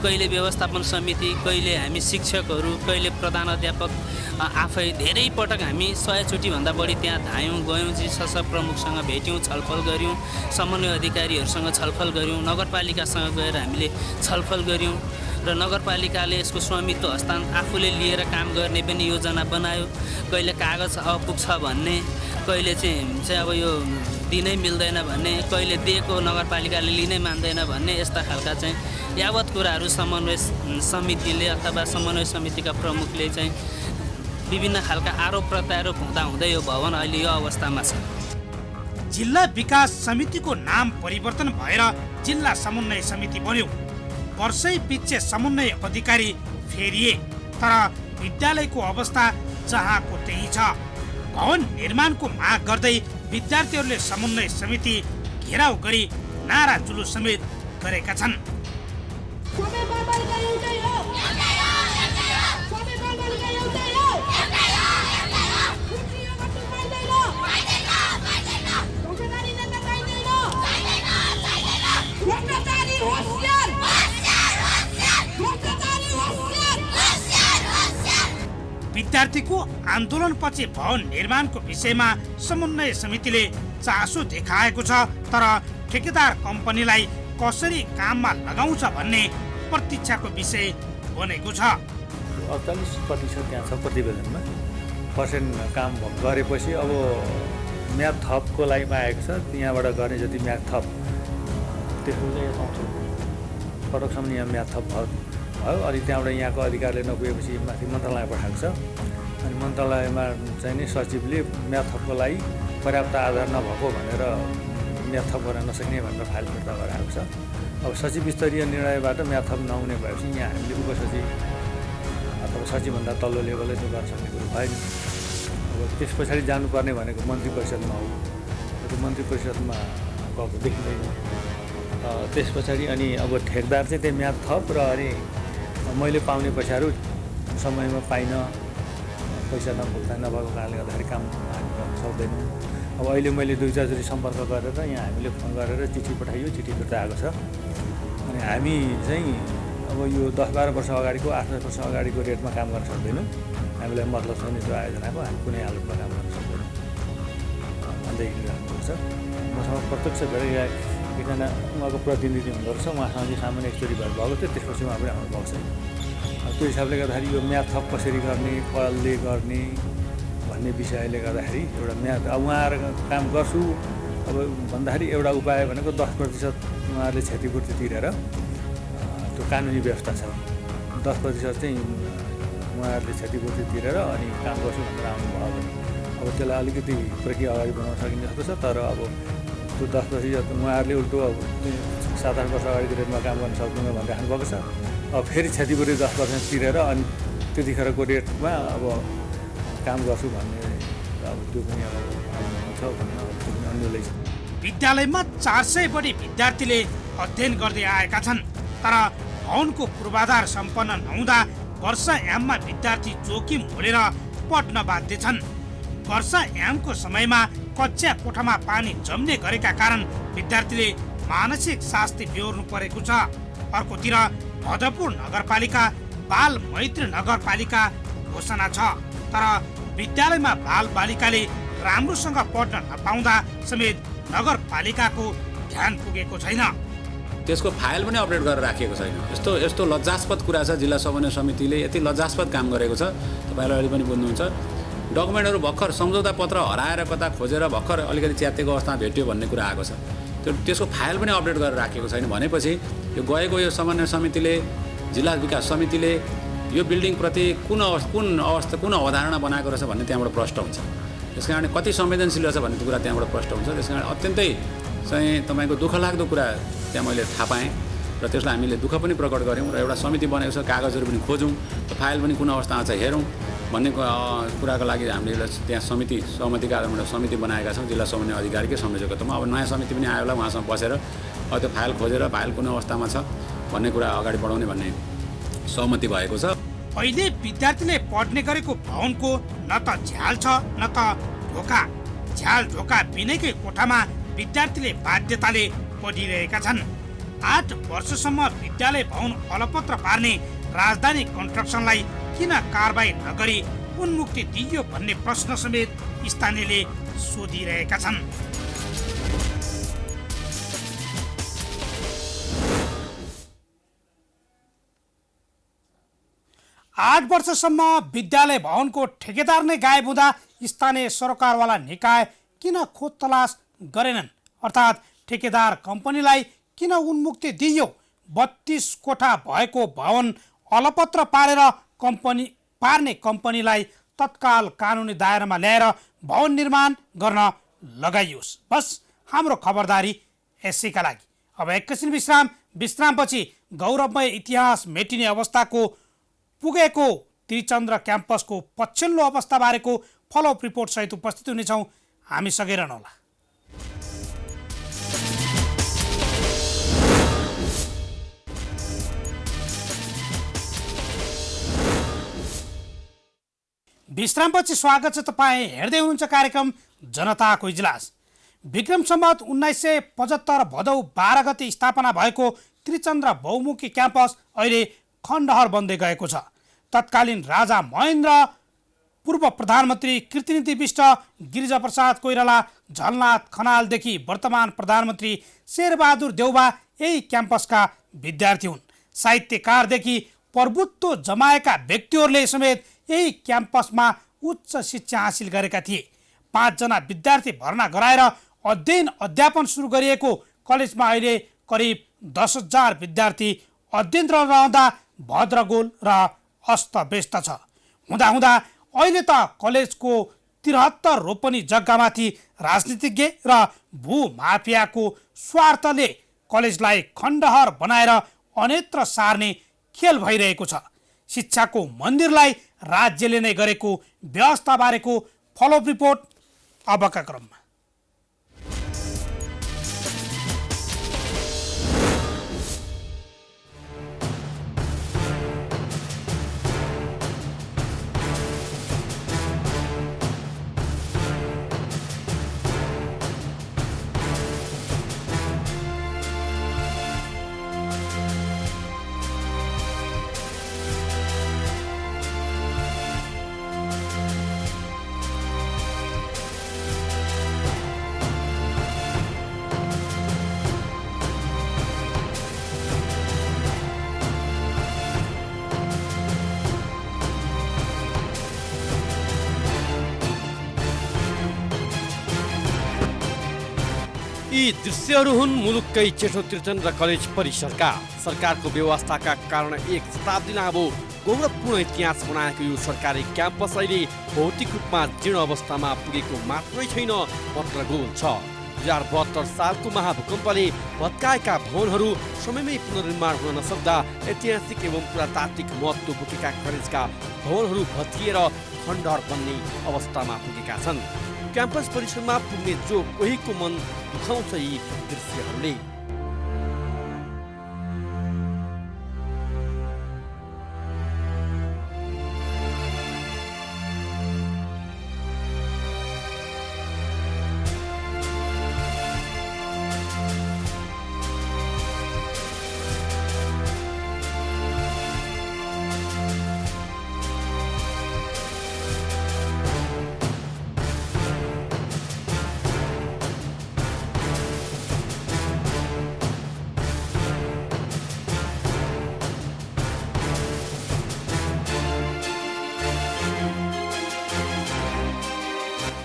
कहिले व्यवस्थापन समिति, कहिले हामी शिक्षकहरू, कहिले प्रधान अध्यापक आफै धेरै पटक हामी 100 चोटि भन्दा बढी त्यहाँ धायौँ, गयौँ, जिसस प्रमुखसँग भेट्यौँ, छलफल गऱ्यौँ, समन्वय अधिकारीहरूसँग छलफल गऱ्यौँ, नगरपालिकासँग गएर हामीले छलफल गऱ्यौँ र नगरपालिकाले यसको स्वामित्व आफूले लिएर काम गर्ने पनि योजना बनायो। कहिले कागज अपुग्छ भन्ने, कहिले चाहिँ अब यो दिनै मिल्दैन भन्ने, कहिले दिएको नगरपालिकाले लिनै मान्दैन भन्ने, यस्ता खालका चाहिँ यावत कुराहरू समन्वय समितिले अथवा समन्वय समितिका प्रमुखले चाहिँ विभिन्न खालका आरोप प्रत्यारोप हुँदै यो भवन अहिले यो अवस्थामा छ। जिल्ला विकास समितिको नाम परिवर्तन भएर जिल्ला समन्वय समिति बन्यो। वर्षै पछि समन्वय अधिकारी फेरिए, तर विद्यालयको अवस्था जहाँको त्यही छ। भवन निर्माणको माग गर्दै विद्यार्थीहरूले समन्वय समिति घेराउ गरी नारा जुलुस समेत गरेका छन्। विद्यार्थीको आन्दोलनपछि भवन निर्माणको विषयमा समन्वय समितिले चासो देखाएको छ, तर ठेकेदार कम्पनीलाई कसरी काममा लगाउँछ भन्ने प्रतीक्षाको विषय बनेको छ। 48% त्यहाँ छ प्रतिवेदनमा। पर्सेन्ट काम गरेपछि अब म्याद थपको लागि आएको छ। यहाँबाट गर्ने जति म्याद थप त्यसको चाहिँ आउँछ। पटकसम्म यहाँ म्याद थप भयो। अनि त्यहाँबाट यहाँको अधिकारले नपुगेपछि माथि मन्त्रालय पठाएको छ। अनि मन्त्रालयमा चाहिँ नि सचिवले म्याद थपको लागि पर्याप्त आधार नभएको भनेर म्याद थप गर्न नसक्ने भनेर फाइल फिर्ता गराएको छ। अब सचिव स्तरीय निर्णयबाट म्याद थप नहुने भएपछि यहाँ हामीले उपसचिव अथवा सचिवभन्दा तल्लो लेभलले त्यो गर्न सक्ने कुरो भएन। अब त्यस पछाडि जानुपर्ने भनेको मन्त्री परिषदमा हो। त्यो मन्त्री परिषदमा गएको देखिँदैन। त्यस पछाडि अनि अब ठेकदार चाहिँ त्यही म्याद थप र अनि मैले पाउने पैसाहरू समयमा पाइनँ, पैसा नभुक्तान नभएको कारणले गर्दाखेरि काम हामी गर्न सक्दैनौँ। अब अहिले मैले 2-4 सम्पर्क गरेर यहाँ हामीले फोन गरेर चिठी पठाइयो, चिठी फिर्ता आएको छ। अनि हामी चाहिँ अब यो 10-12 वर्ष अगाडिको 8-10 वर्ष अगाडिको रेटमा काम गर्न सक्दैनौँ। हामीलाई मतलब छैन त्यो आयोजनाको, हामी कुनै हालतमा काम गर्न सक्दैनौँ भन्दै हिँडिराख्नुपर्छ। मसँग प्रत्यक्ष भएर एकजना उहाँको प्रतिनिधि हुँदो रहेछ, उहाँसँग चाहिँ सामान्य एकचोटि भएर भएको थियो। त्यसपछि उहाँ पनि आउनु भएको छैन। त्यो हिसाबले गर्दाखेरि यो म्याद थप कसरी गर्ने, कसले गर्ने भन्ने भन्ने विषयले गर्दाखेरि एउटा म्याद अब उहाँहरूको काम गर्छु अब भन्दाखेरि एउटा उपाय भनेको 10% उहाँहरूले क्षतिपूर्ति तिरेर त्यो कानुनी व्यवस्था छ 10% चाहिँ उहाँहरूले क्षतिपूर्ति तिरेर अनि काम गर्छु भनेर आउनुभयो भने अब त्यसलाई अलिकति प्रक्रिया अगाडि बढाउन सकिने जस्तो छ तर अब त्यो 10% उहाँहरूले उल्टो अब 7-8 वर्ष अगाडिको रेटमा काम गर्न सक्दैन भनेर राख्नुभएको छ अब फेरि क्षतिपूर्ति 10% तिरेर अनि त्यतिखेरको रेटमा अब काम गर्छु भन्ने अब त्यो पनि अब छ भन्ने त्यो पनि अन्यले विद्यालयमा 400 बढी विद्यार्थीले अध्ययन गर्दै आएका छन् तर भवनको पूर्वाधार सम्पन्न नहुँदा वर्षा याममा विद्यार्थी जोखिम मोलेर पढ्न बाध्य छन्। वर्षा यामको समयमा कक्षा कोठामा पानी जम्ने गरेका कारण विद्यार्थीले मानसिक शास्ति बेहोर्नु परेको छ। अर्कोतिर भदपुर नगरपालिका बाल मैत्री नगरपालिका घोषणा छ तर विद्यालयमा बाल बालिकाले राम्रोसँग पढ्न नपाउँदा समेत नगरपालिकाको ध्यान पुगेको छैन। त्यसको फाइल पनि अपडेट गरेर राखिएको छैन। यस्तो लज्जास्पद कुरा छ। जिल्ला समन्वय समितिले यति लज्जास्पद काम गरेको छ। तपाईँले अहिले पनि बुझ्नुहुन्छ। डकुमेन्टहरू भर्खर सम्झौता पत्र हराएर कता खोजेर भर्खर अलिकति च्यातेको अवस्थामा भेट्यो भन्ने कुरा आएको छ। त्यसको फाइल पनि अपडेट गरेर राखेको छैन भनेपछि यो गएको यो समन्वय समितिले जिल्ला विकास समितिले यो बिल्डिङप्रति कुन अवधारणा बनाएको रहेछ भन्ने त्यहाँबाट प्रष्ट हुन्छ। त्यस कारण कति संवेदनशील रहेछ भन्ने कुरा त्यहाँबाट प्रष्ट हुन्छ। त्यस कारण अत्यन्तै चाहिँ तपाईँको दुःखलाग्दो कुरा त्यहाँ मैले थाहा पाएँ र त्यसलाई हामीले दुःख पनि प्रकट गऱ्यौँ र एउटा समिति बनेको छ कागजहरू पनि खोजौँ फाइल पनि कुन अवस्थामा छ हेरौँ भन्ने कुराको लागि हामीले त्यहाँ सहमतिका आधारमा समिति बनाएका छौँ जिल्ला समन्वय अधिकारीकै संयोजकत्वमा। अब नयाँ समिति पनि आयो होला उहाँसँग बसेर त्यो फाइल खोजेर फाइल कुन अवस्थामा छ भन्ने कुरा अगाडि बढाउने भन्ने सहमति भएको छ। अहिले विद्यार्थीले पढ्ने गरेको भवनको न त झ्याल छ न त ढोका। झ्याल ढोका बिनैकै कोठामा विद्यार्थीले बाध्यताले पढिरहेका छन्। 8 वर्षसम्म विद्यालय भवन अलपत्र पार्ने राजधानी कन्स्ट्रक्सनलाई किन कारबाही नगरी उन्मुक्ति दिइयो भन्ने प्रश्न समेत स्थानीयले सोधिरहेका छन्। 8 वर्षसम्म विद्यालय भवनको ठेकेदार नै गायब हुँदा स्थानीय सरकारवाला निकाय किन खोज तलास गरेनन् अर्थात् ठेकेदार कम्पनीलाई किन उन्मुक्ति दिइयो। 32 कोठा भएको भवन अलपत्र पार्ने कम्पनीलाई तत्काल कानुनी दायरामा ल्याएर भवन निर्माण गर्न लगाइयोस्। बस हाम्रो खबरदारी यसैका लागि। अब एकैछिन विश्रामपछि गौरवमय इतिहास मेटिने अवस्थाको पुगेको त्रिचन्द्र क्याम्पसको पछिल्लो अवस्था बारेको फलोअप रिपोर्ट सहित उपस्थित हुनेछौँ। हामी सँगै रहनुहोला। विश्रामपछि स्वागत छ। तपाईँ हेर्दै हुनुहुन्छ कार्यक्रम जनताको इजलास। विक्रम सम्वत 1975 भदौ 12 गते स्थापना भएको त्रिचन्द्र बहुमुखी क्याम्पस अहिले खण्डहर बन्दै गएको छ। तत्कालीन राजा महेन्द्र, पूर्व प्रधानमन्त्री कृतिनिधि विष्ट, गिरिजाप्रसाद कोइराला, झलनाथ खनालदेखि वर्तमान प्रधानमन्त्री शेरबहादुर देउबा यही क्याम्पसका विद्यार्थी हुन्। साहित्यकारदेखि प्रभुत्व जमाएका व्यक्तिहरूले समेत यही क्याम्पसमा उच्च शिक्षा हासिल गरेका थिए। 5 जना विद्यार्थी भर्ना गराएर अध्ययन अध्यापन सुरु गरिएको कलेजमा अहिले करिब 10,000 विद्यार्थी अध्ययनरत रहँदा भद्रगोल र अस्तव्यस्त छ। हुँदा अहिले त कलेजको 73 रोपनी जग्गामाथि राजनीतिज्ञ र भूमाफियाको स्वार्थले कलेजलाई खण्डहर बनाएर अन्यत्र सार्ने खेल भइरहेको छ। शिक्षाको मन्दिरलाई राज्यले नै गरेको व्यवस्था बारेको फलोअप रिपोर्ट अबका क्रममा। यी दृश्यहरू हुन् मुलुककै जेठो त्रिचन्द्र कलेज परिसरका। सरकारको व्यवस्थाका कारण एक शताब्दी लामो गौरवपूर्ण इतिहास बनाएको यो सरकारी क्याम्पस अहिले भौतिक रूपमा जीर्ण अवस्थामा पुगेको मात्रै छैन, पत्रगोल छ। 2072 सालको महाभूकम्पले भत्काएका भवनहरू समयमै पुनर्निर्माण हुन नसक्दा ऐतिहासिक एवं पुरातात्विक महत्त्व बोकेका कलेजका भवनहरू भत्किएर खण्डहर बन्ने अवस्थामा पुगेका छन्। क्याम्पस परिसरमा पुग्ने जो कोहीको मन दुखाउँछ यी दृश्यहरूले।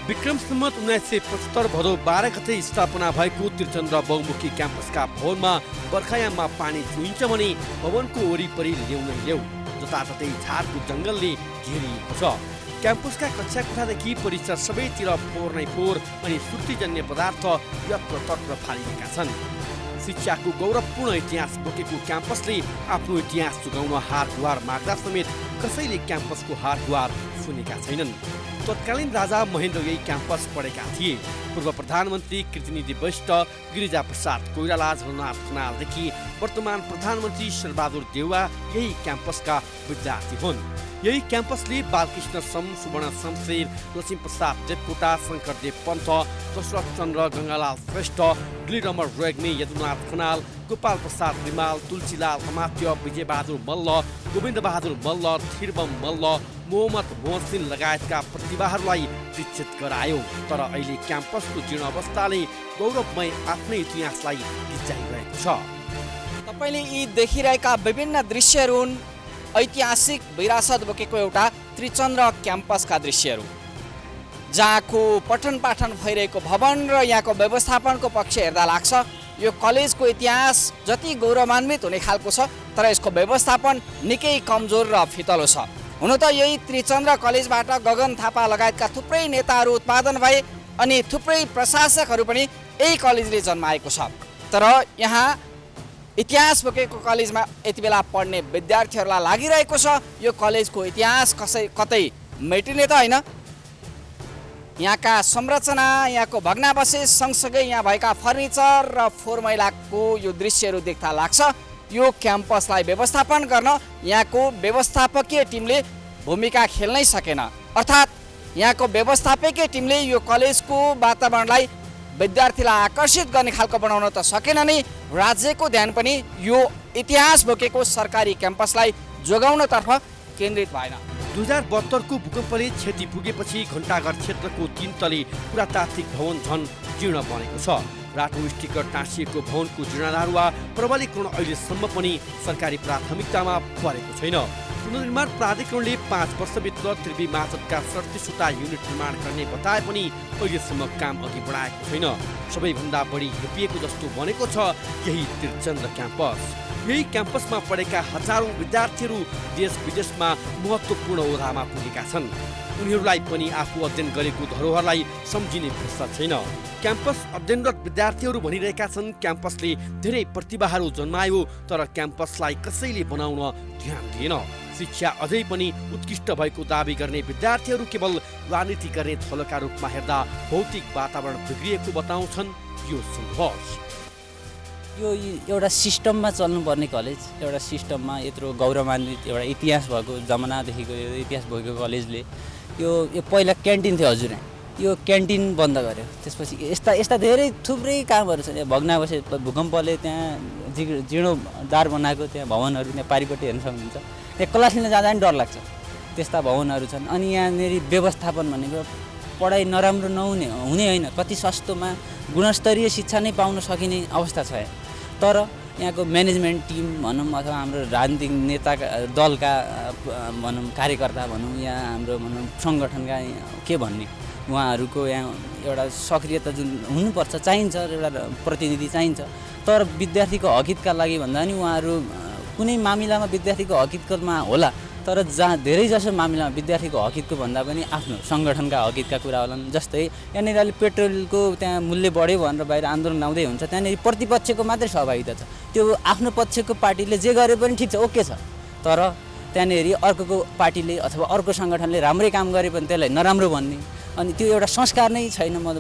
विक्रम सम्वत 1975 भदौ 12 गते स्थापना भएको त्रिचन्द्र बहुमुखी क्याम्पसका भवनमा बर्खायाममा पानी चुइन्छ भने भवनको वरिपरि ल्याउ जताततै झारको जङ्गलले घेरिएको छ। क्याम्पसका कक्षा कोठादेखि परिसर सबैतिर फोहोर नै फोहोर अनि सुर्तीजन्य पदार्थ यत्रतत्र फालिएका छन्। शिक्षाको गौरवपूर्ण इतिहास बोकेको क्याम्पसले आफ्नो इतिहास जोगाउन हात गुहार माग्दा समेत कसैले क्याम्पसको हात गुहार सुनेका छैनन्। तत्कालीन राजा महेन्द्र यही क्याम्पस पढेका थिए। पूर्व प्रधानमन्त्री कृतिनिधि वैष्ट, गिरिजा प्रसाद कोइराला, झलनाथ खनालदेखि वर्तमान प्रधानमन्त्री शेरबहादुर देउवा यही क्याम्पसका विद्यार्थी हुन्। यही क्याम्पसले बालकृष्ण सम, सुवर्ण शमशेर, लक्ष्मीप्रसाद देवकोटा, शङ्करदेव पन्थ, दशरथ चन्द्र, गङ्गालाल श्रेष्ठ, गिरिरमण रेग्मी, यदुनाथ खनाल, गोपाल प्रसाद रिमाल, तुलसीलाल अमात्य, विजयबहादुर मल्ल, गोविन्दबहादुर मल्ल, थिरबम मल्ल, मोहम्मद मोहसिन लगायतका प्रतिभाहरूलाई दीक्षित गरायो। तर अहिले क्याम्पसको जीर्ण अवस्थाले गौरवमय आफ्नै इतिहासलाई गिच्चाइरहेको छ। तपाईँले यी देखिरहेका विभिन्न दृश्यहरू हुन् ऐतिहासिक विरासत बोकेको एउटा त्रिचन्द्र क्याम्पसका दृश्यहरू, जहाँको पठन पाठन भइरहेको भवन र यहाँको व्यवस्थापनको पक्ष हेर्दा लाग्छ यो कलेजको इतिहास जति गौरवान्वित हुने खालको छ, तर यसको व्यवस्थापन निकै कमजोर र फितलो छ। हुन त यही त्रिचन्द्र कलेजबाट गगन थापा लगायतका थुप्रै नेताहरू उत्पादन भए अनि थुप्रै प्रशासकहरू पनि यही कलेजले जन्माएको छ। तर यहाँ इतिहास बोकेको कलेजमा यति बेला पढ्ने विद्यार्थीहरूलाई लागिरहेको छ यो कलेजको इतिहास कतै मेटिने त होइन। यहाँका संरचना, यहाँको भग्नावशेष सँगसँगै यहाँ भएका फर्निचर र फोहोर मैलाको यो दृश्यहरू देख्दा लाग्छ यो क्याम्पसलाई व्यवस्थापन गर्न यहाँको व्यवस्थापकीय टिमले भूमिका खेल्नै सकेन। अर्थात् यहाँको व्यवस्थापकीय टिमले यो कलेजको वातावरणलाई विद्यार्थीलाई आकर्षित गर्ने खालको बनाउन त सकेन नै, राज्यको ध्यान पनि यो इतिहास बोकेको सरकारी क्याम्पसलाई जोगाउनतर्फ केन्द्रित भएन। 2072 को भूकम्पले क्षति पुगेपछि घण्टाघर क्षेत्रको 3 तले पुरातात्विक भवन झन जीर्ण बनेको छ। रातो स्टिकर टाँसिएको भवनको जीर्णोद्धार वा प्रबलीकरण अहिलेसम्म पनि सरकारी प्राथमिकतामा परेको छैन। पुनर्निर्माण प्राधिकरणले 5 वर्षभित्र त्रिवी माचतका 37वटा युनिट निर्माण गर्ने बताए पनि अहिलेसम्म काम अघि बढाएको छैन। सबैभन्दा बढी हेपिएको जस्तो बनेको छ यही त्रिचन्द्र क्याम्पस। यही क्याम्पसमा पढेका हजारौं विद्यार्थीहरू देश विदेशमा महत्त्वपूर्ण ओहदामा पुगेका छन्। उनीहरूलाई पनि आफू अध्ययन गरेको धरोहरलाई सम्झिने फुर्सद छैन। क्याम्पस अध्ययनरत विद्यार्थीहरू भनिरहेका छन् क्याम्पसले धेरै प्रतिभाहरू जन्मायो, तर क्याम्पसलाई कसैले बनाउन ध्यान दिएन। शिक्षा अझै पनि उत्कृष्ट भएको दावी गर्ने विद्यार्थीहरू केवल राजनीति गर्ने थलोका रूपमा हेर्दा भौतिक वातावरण बिग्रिएको बताउँछन्। यो सुन्नुहोस्, यो एउटा सिस्टममा चल्नुपर्ने कलेज, एउटा सिस्टममा यत्रो गौरवान्वित एउटा इतिहास भएको जमानादेखिको यो इतिहास भएको कलेजले यो पहिला क्यान्टिन थियो हजुर, यो क्यान्टिन बन्द गर्यो। त्यसपछि यस्ता धेरै थुप्रै कामहरू छन्। भग्नावशेष भूकम्पले त्यहाँ जीर्णोद्धार बनाएको त्यहाँ भवनहरू त्यहाँ पारिपट्टि हेर्न सक्नुहुन्छ। त्यहाँ क्लास लिन जाँदा पनि डर लाग्छ, त्यस्ता भवनहरू छन्। अनि यहाँनिर व्यवस्थापन भनेको पढाइ नराम्रो हुने होइन, कति सस्तोमा गुणस्तरीय शिक्षा नै पाउन सकिने अवस्था छ। तर यहाँको म्यानेजमेन्ट टिम भनौँ अथवा हाम्रो राजनीतिक नेताका दलका भनौँ कार्यकर्ता भनौँ या हाम्रो भनौँ सङ्गठनका के भन्ने उहाँहरूको यहाँ एउटा सक्रियता जुन हुनुपर्छ चाहिन्छ, एउटा प्रतिनिधि चाहिन्छ। तर विद्यार्थीको हकितका लागि भन्दा नि उहाँहरू कुनै मामिलामा विद्यार्थीको हकितमा होला, तर जहाँ धेरैजसो मामिलामा विद्यार्थीको हकितको भन्दा पनि आफ्नो सङ्गठनका हकितका कुरा होलान्। जस्तै यहाँनिर अहिले पेट्रोलको त्यहाँ मूल्य बढ्यो भनेर बाहिर आन्दोलन आउँदै हुन्छ, त्यहाँनिर प्रतिपक्षको मात्रै सहभागिता छ। त्यो आफ्नो पक्षको पार्टीले जे गरे पनि ठिक छ, ओके छ, तर त्यहाँनिर अर्को पार्टीले अथवा अर्को सङ्गठनले राम्रै काम गरे पनि त्यसलाई नराम्रो भन्ने, अनि त्यो एउटा संस्कार नै छैन। म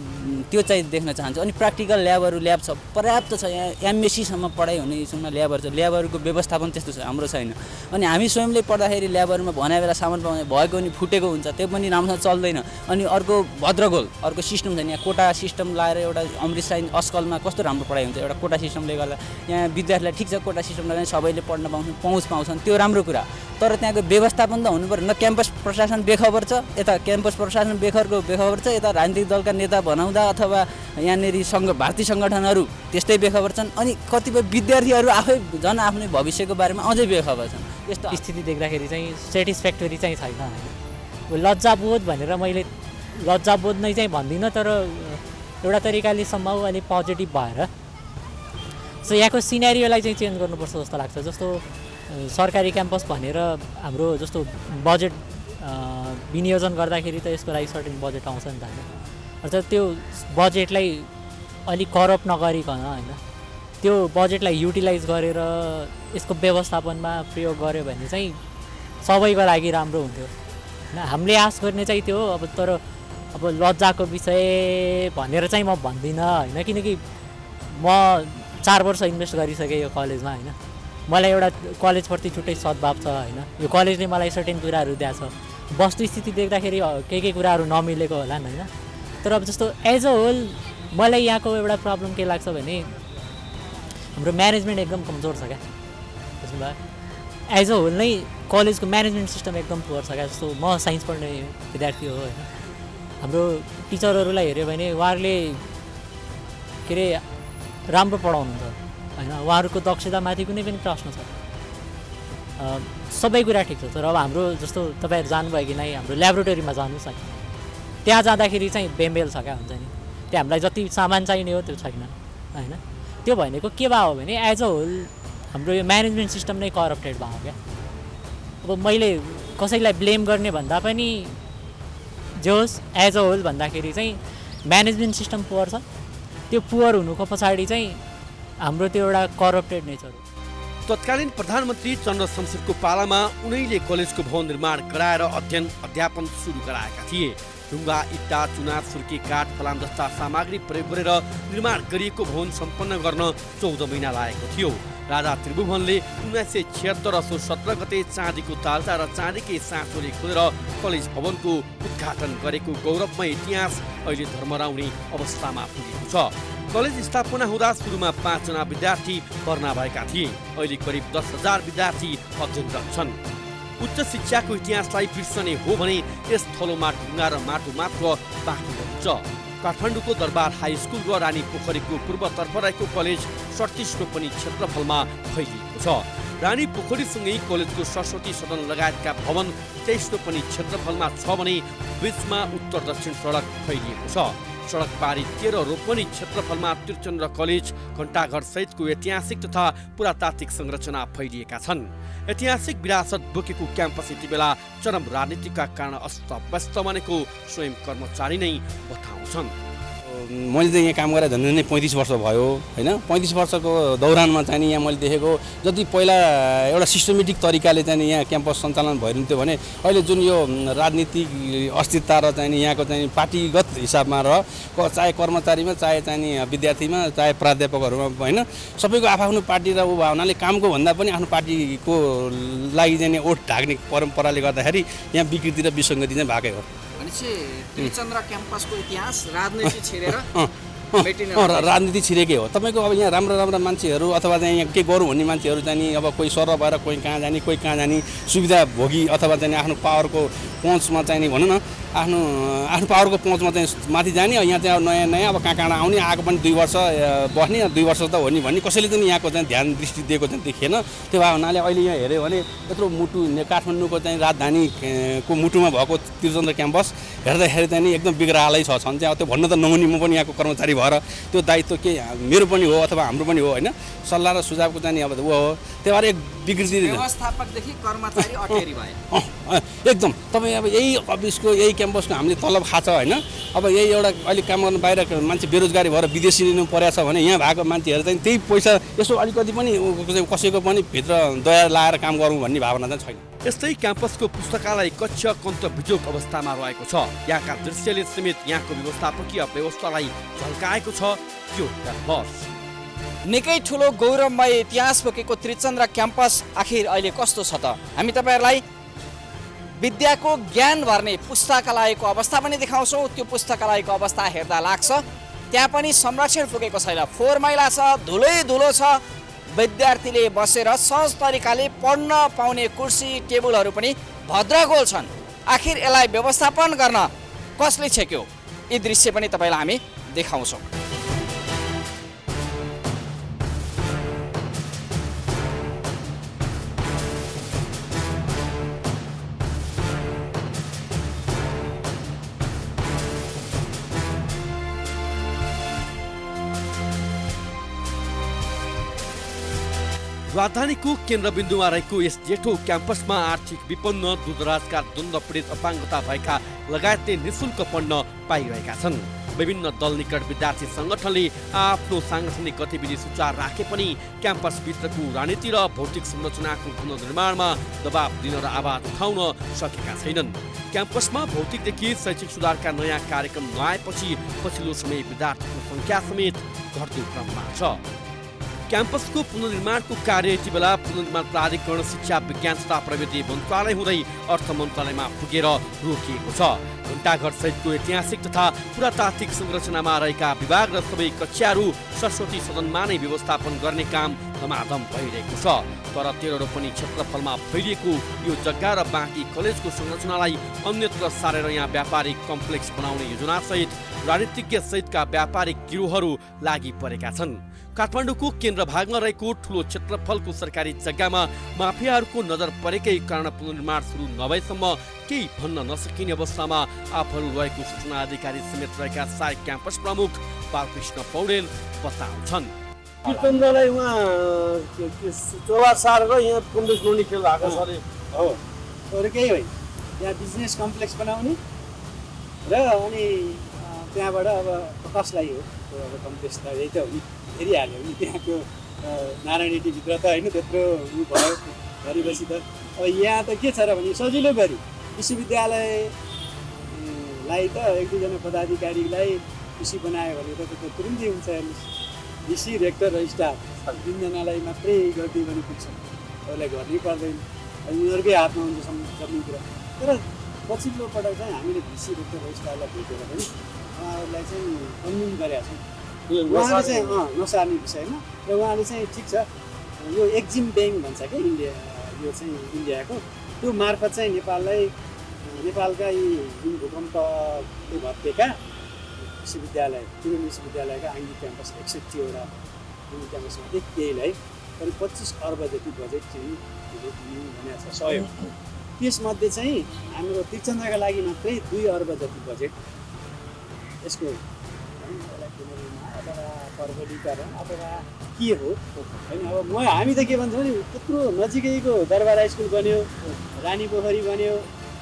त्यो चाहिँ देख्न चाहन्छु। अनि प्र्याक्टिकल ल्याब छ, पर्याप्त छ। यहाँ एमएससीसम्म पढाइ हुने स्कुलमा ल्याबहरू छ, ल्याबहरूको व्यवस्थापन त्यस्तो छ, हाम्रो छैन। अनि हामी स्वयंले पढ्दाखेरि ल्याबहरूमा भने बेला सामान पाउने भएको नि फुटेको हुन्छ, त्यो पनि राम्रोसँग चल्दैन। अनि अर्को भद्रगोल अर्को सिस्टम छैन। यहाँ कोटा सिस्टम लाएर एउटा अमृत साइन अस्कलमा कस्तो राम्रो पढाइ हुन्छ, एउटा कोटा सिस्टमले गर्दा यहाँ विद्यार्थीलाई ठिक छ, कोटा सिस्टमले गर्दा सबैले पढ्न पाउँछन्, त्यो राम्रो कुरा। तर त्यहाँको व्यवस्थापन त हुनु पर्यो। न क्याम्पस प्रशासन बेखबर छ, यता क्याम्पस प्रशासन बेखबर छ, यता राजनीतिक दलका नेता बनाउँदा अथवा यहाँनिर भारतीय सङ्गठनहरू त्यस्तै बेखबर छन्। अनि कतिपय विद्यार्थीहरू आफै झन् आफ्नै भविष्यको बारेमा अझै बेखबर छन्। यस्तो स्थिति देख्दाखेरि चाहिँ सेटिस्फ्याक्टोरी चाहिँ छैन होइन। लज्जाबोध भनेर मैले लज्जाबोध नै चाहिँ भन्दिनँ, तर एउटा तरिकाले सम्भव अलिक पोजिटिभ भएर सो यहाँको सिनेरियोलाई चाहिँ चेन्ज गर्नुपर्छ जस्तो लाग्छ। जस्तो सरकारी क्याम्पस भनेर हाम्रो जस्तो बजेट विनियोजन गर्दाखेरि त यसको लागि सर्टेन बजेट आउँछ नि त होइन। अर्थात् त्यो बजेटलाई अलिक करप्ट नगरिकन होइन, त्यो बजेटलाई युटिलाइज गरेर यसको व्यवस्थापनमा प्रयोग गर्यो भने चाहिँ सबैको लागि राम्रो हुन्थ्यो होइन। हामीले आश गर्ने चाहिँ त्यो अब, तर अब लज्जाको विषय भनेर चाहिँ म भन्दिनँ होइन, किनकि म 4 वर्ष इन्भेस्ट गरिसकेँ यो कलेजमा होइन। मलाई एउटा कलेजप्रति छुट्टै सद्भाव छ होइन। यो कलेजले मलाई सर्टेन कुराहरू दिएको छ। वस्तुस्थिति देख्दाखेरि के कुराहरू नमिलेको होला नि होइन। तर अब जस्तो एज अ होल मलाई यहाँको एउटा प्रब्लम के लाग्छ भने हाम्रो म्यानेजमेन्ट एकदम कमजोर छ क्या। बुझ्नुभयो? एज अ होल नै कलेजको म्यानेजमेन्ट सिस्टम एकदम पुवर छ क्या। जस्तो म साइन्स पढ्ने विद्यार्थी हो होइन। हाम्रो टिचरहरूलाई हेऱ्यो भने उहाँहरूले के अरे राम्रो पढाउनुहुन्छ होइन, उहाँहरूको दक्षतामाथि कुनै पनि प्रश्न छ, सबै कुरा ठिक छ। तर अब हाम्रो जस्तो तपाईँहरू जानुभयो कि नै हाम्रो ल्याबोरेटरीमा जानुहोस् होइन, त्यहाँ जाँदाखेरि चाहिँ बेमेल छ क्या हुन्छ नि। त्यहाँ हामीलाई जति सामान चाहिने हो त्यो छैन होइन। त्यो भनेको के भयो भने एज अ होल हाम्रो यो म्यानेजमेन्ट सिस्टम नै करप्टेड भयो क्या। अब मैले कसैलाई ब्लेम गर्ने भन्दा पनि जे होस् एज अ होल भन्दाखेरि चाहिँ म्यानेजमेन्ट सिस्टम पुवर छ। त्यो पुवर हुनुको पछाडि चाहिँ हाम्रो त्यो एउटा करप्टेड नेचर हो। तत्कालीन प्रधानमन्त्री चन्द्र शमशेरको पालामा उनैले कलेजको भवन निर्माण गराएर अध्ययन अध्यापन सुरु गराएका थिए। ढुङ्गा, इट्टा, चुना, सुर्की, काठ, फलाम जस्ता सामग्री प्रयोग गरेर निर्माण गरिएको भवन सम्पन्न गर्न 14 महिना लागेको थियो। राजा त्रिभुवनले 1976 असोज 17 गते चाँदीको ताल्चा र चाँदीकै साँचोले खोलेर कलेज भवनको उद्घाटन गरेको गौरवमय इतिहास अहिले धर्मराउने अवस्थामा पुगेको छ। कलेज स्थापना हुँदा सुरुमा 5 जना विद्यार्थी भर्ना भएका थिए। अहिले करिब 10,000 विद्यार्थी अध्ययनरत छन्। उच्च शिक्षाको इतिहासलाई बिर्सने हो भने यस थलोमा ढुङ्गा र माटो मात्र बाँकी रहन्छ। काठमाडौँको दरबार हाई स्कुल र रानी पोखरीको पूर्वतर्फ रहेको कलेज 37 रोपनी क्षेत्रफलमा फैलिएको छ। रानी पोखरीसँगै कलेजको सरस्वती सदन लगायतका भवन 23 रोपनी क्षेत्रफलमा छ भने बीचमा उत्तर दक्षिण सडक फैलिएको छ। सडक पारी 13 रोपनी क्षेत्रफलमा त्रिचन्द्र कलेज, घण्टाघर सहितको ऐतिहासिक तथा पुरातात्विक संरचना फैलिएका छन्। ऐतिहासिक विरासत बोकेको क्याम्पस यति बेला चरम राजनीतिका कारण अस्तव्यस्त बनेको स्वयं कर्मचारी नै बताउँछन्। मैले चाहिँ यहाँ काम गरेर झन्डै 35 वर्ष भयो होइन। 35 वर्षको दौरानमा चाहिँ यहाँ मैले देखेको जति पहिला एउटा सिस्टमेटिक तरिकाले चाहिँ यहाँ क्याम्पस सञ्चालन भइरहन्थ्यो भने अहिले जुन यो राजनीतिक अस्थिरता र चाहिँ यहाँको चाहिँ पार्टीगत हिसाबमा र चाहे कर्मचारीमा, चाहे चाहिँ विद्यार्थीमा, चाहे प्राध्यापकहरूमा होइन, सबैको आफ्नो पार्टी र ऊ भावनाले कामको भन्दा पनि आफ्नो पार्टीको लागि चाहिँ ओठ ढाक्ने परम्पराले गर्दाखेरि यहाँ विकृति र विसङ्गति चाहिँ भएकै हो। त्रिचन्द्र क्याम्पसको इतिहास राजनीति छिरेर राजनीति छिरेकै हो। तपाईँको अब यहाँ राम्रा मान्छेहरू अथवा चाहिँ यहाँ के गरौँ भन्ने मान्छेहरू चाहिँ अब कोही सर भएर कोही कहाँ जाने, कोही कहाँ जाने, सुविधा भोगी अथवा चाहिँ आफ्नो पावरको पहुँचमा चाहिँ नि भनौँ न आफ्नो पावरको पहुँचमा चाहिँ माथि जाने यहाँ चाहिँ नयाँ नयाँ अब कहाँ आउने आएको पनि 2 वर्ष बस्ने 2 वर्ष त हो नि भन्ने कसैले चाहिँ यहाँको चाहिँ ध्यान दृष्टि दिएको चाहिँ देखिएन। त्यो भए हुनाले अहिले यहाँ हेऱ्यो भने यत्रो मुटु काठमाडौँको चाहिँ राजधानीको मुटुमा भएको त्रिचन्द्र क्याम्पस हेर्दाखेरि चाहिँ नि एकदम बिग्रालै छ छन् चाहिँ त्यो भन्नु त नहुने म पनि यहाँको कर्मचारी भएर त्यो दायित्व के मेरो पनि हो अथवा हाम्रो पनि हो होइन सल्लाह र सुझावको चाहिँ अब ऊ हो त्यो भएर एक विकृति व्यवस्थापकदेखि कर्मचारी अटेरी भए एकदम तपाईँ अब यही अफिसको यही क्याम्पसको हामीले तलब खाछ होइन अब यही एउटा अहिले काम गर्नु बाहिर मान्छे बेरोजगारी भएर विदेशी लिनु परेको छ भने यहाँ भएको मान्छेहरू चाहिँ त्यही पैसा यसो अलिकति पनि कसैको पनि भित्र दया लाएर काम गरौँ भन्ने भावना चाहिँ छैन। यस्तै क्याम्पसको पुस्तकालय कक्ष कन्तबिजोग अवस्थामा रहेको छ। यहाँका दृश्यले समेत यहाँको व्यवस्थापकीय व्यवस्थालाई झल्काएको छ। यो क्याम्पस निकै ठुलो गौरवमय इतिहास बोकेको त्रिचन्द्र क्याम्पस आखिर अहिले कस्तो छ त? हामी तपाईँहरूलाई विद्याको ज्ञान भर्ने पुस्तकालयको अवस्था पनि देखाउँछौँ। त्यो पुस्तकालयको अवस्था हेर्दा लाग्छ त्यहाँ पनि संरक्षण पुगेको छैन, फोहोर मैला छ, धुलो छ। विद्यार्थीले बसेर सहज तरिकाले पढ्न पाउने कुर्सी टेबलहरू पनि भद्रगोल छन्। आखिर यसलाई व्यवस्थापन गर्न कसले छेक्यो? यी दृश्य पनि तपाईँलाई हामी देखाउँछौँ। राजधानीको केन्द्रबिन्दुमा रहेको यस जेठो क्याम्पसमा आर्थिक विपन्न, दूरदराजका द्वन्द्व पीडित, अपाङ्गता भएका लगायतले निःशुल्क पढ्न पाइरहेका छन्। विभिन्न दल निकट विद्यार्थी सङ्गठनले आफ्नो साङ्गठनिक गतिविधि सुचारू राखे पनि क्याम्पसभित्रको राजनीति र भौतिक संरचनाको पुनर्निर्माणमा दबाब दिन र आवाज उठाउन सकेका छैनन्। क्याम्पसमा भौतिकदेखि शैक्षिक सुधारका नयाँ कार्यक्रम नआएपछि पछिल्लो समय विद्यार्थीको सङ्ख्या समेत घट्दो क्रममा छ। क्याम्पसको पुनर्निर्माणको कार्य यति बेला पुनर्निर्माण प्राधिकरण, शिक्षा विज्ञान तथा प्रविधि मन्त्रालय हुँदै अर्थ मन्त्रालयमा पुगेर रोकिएको छ। घण्टाघर सहितको ऐतिहासिक तथा पुरातात्विक संरचनामा रहेका विभाग र सबै कक्षाहरू सरस्वती सदनमा नै व्यवस्थापन गर्ने काम धमाधम भइरहेको छ। तर 13 रोपनी क्षेत्रफलमा फैलिएको यो जग्गा र बाँकी कलेजको संरचनालाई अन्यत्र सारेर यहाँ व्यापारिक कम्प्लेक्स बनाउने योजनासहित राजनीतिज्ञ सहितका व्यापारिक गिरोहहरू लागि परेका छन्। काठमाडौँको केन्द्र भागमा रहेको ठुलो क्षेत्रफलको सरकारी जग्गामा माफियाहरूको नजर परेकै कारण पुनर्निर्माण सुरु नभएसम्म केही भन्न नसकिने अवस्थामा आफूहरू रहेको सूचना अधिकारी समेत रहेका सहायक क्याम्पस प्रमुख बालकृष्ण पौडेल बताउँछन्। त्रिचन्द्रलाई उहाँ चोला सारेर यहाँ कम्प्लेक्स बनाउने खेल भएको छ अरे। हो अरू केही होइन, यहाँ बिजनेस कम्प्लेक्स बनाउने र अनि त्यहाँबाट अब कसलाई हो अब कम्प्लेक्स त यही त हो नि, हेरिहाल्यो नि त्यहाँको नारायणीभित्र त होइन त्यत्रो उ भयो गरेपछि त। अब यहाँ त के छ र भने सजिलो गरी विश्वविद्यालयलाई त 1-2 जना पदाधिकारीलाई कृषि बनायो भने त त्यो तुरुन्तै हुन्छ। हेर्नुहोस् भिसी, रेक्टर र स्टाफ 3 जनालाई मात्रै गरिदियो भने पुग्छ, अरूलाई गर्नै पर्दैन, यिनीहरूकै हातमा हुन्छ सबै कुरा। तर पछिल्लो पटक चाहिँ हामीले भिसी, रेक्टर र स्टाफलाई भेटेर पनि उहाँहरूलाई चाहिँ कन्भिन्स गरेका छौँ उहाँले चाहिँ नसार्ने विषयमा। र उहाँले चाहिँ ठिक छ यो एक्जिम ब्याङ्क भन्छ क्या इन्डिया, यो चाहिँ इन्डियाको, त्यो मार्फत चाहिँ नेपालका यी जुन भूकम्पले भत्केका विश्वविद्यालय, त्रिभुवन विश्वविद्यालयका आङ्गिक क्याम्पस 61वटा आङ्गिक क्याम्पसमध्ये केहीलाई करिब 25 अर्ब जति बजेट चाहिँ दिने भनेको छ सहयोग। त्यसमध्ये चाहिँ हाम्रो त्रिचन्द्रका लागि मात्रै 2 अर्ब जति बजेट यसको अथवा प्रबलीकरण अथवा के हो होइन। अब हामी त के भन्छौँ भने त्यत्रो नजिकैको दरबार स्कुल बन्यो, रानी पोखरी बन्यो,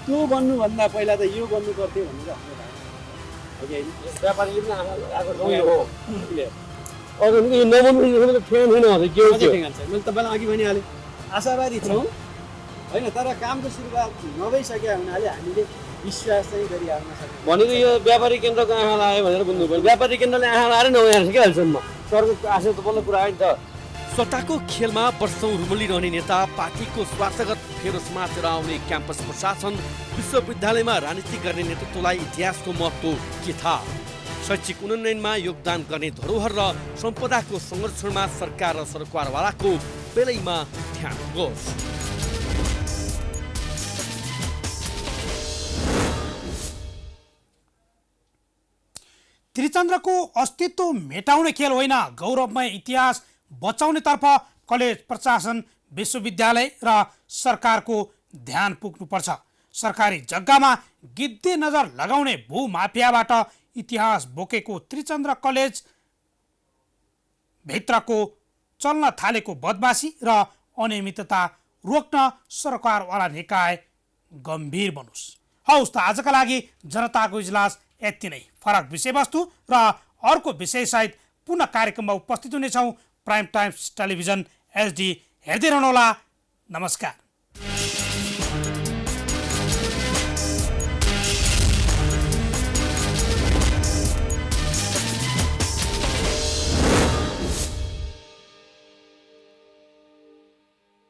त्यो बन्नुभन्दा पहिला त यो गर्नु पर्थ्यो भनेर हाम्रो धारणा हो कि होइन। व्यापारीले पनि आएको हो अरू यो नबन्नु ठेगान छैन भने के हो? ठेगान छ, मैले तपाईँलाई अघि भनिहालेँ आशावादी छौँ होइन। तर कामको सुरुवात नभइसक्यो हुनाले हामीले विश्वास चाहिँ गरिहाल्न सक्छौँ। भनेको यो व्यापारिक केन्द्रको आँखा लाग्यो भनेर बुझ्नु पर्यो। व्यापारिक केन्द्रले आँखा लाएर नयाँ के हाल्छन् सरको आशा त बल्ल कुरा आयो नि त। सत्ताको खेलमा वर्षौं रुमलिरहने नेता, पार्टीको स्वार्थगत फेरो समातेर आउने क्याम्पस प्रशासन, विश्वविद्यालयमा राजनीति गर्ने नेतृत्वलाई इतिहासको महत्त्व के था? शैक्षिक उन्नयनमा योगदान गर्ने धरोहर र सम्पदाको संरक्षणमा सरकार र सरकारवालाको बेलैमा ध्यान होस्। त्रिचन्द्रको अस्तित्व मेटाउने खेल होइन, गौरवमय इतिहास बचाउनेतर्फ कलेज प्रशासन, विश्वविद्यालय र सरकारको ध्यान पुग्नुपर्छ। सरकारी जग्गामा गिद्धे नजर लगाउने भूमाफियाबाट इतिहास बोकेको त्रिचन्द्र कलेज भित्रको चल्न थालेको बदमासी र अनियमितता रोक्न सरकारवाला निकाय गम्भीर बनोस्। हौस् त आजका लागि जनताको इजलास यति नै। फरक विषयवस्तु र अर्को विषयसहित पुनः कार्यक्रममा उपस्थित हुनेछौँ। प्राइम टाइम्स टेलिभिजन HD हेर्दै रहनुहोला। नमस्कार।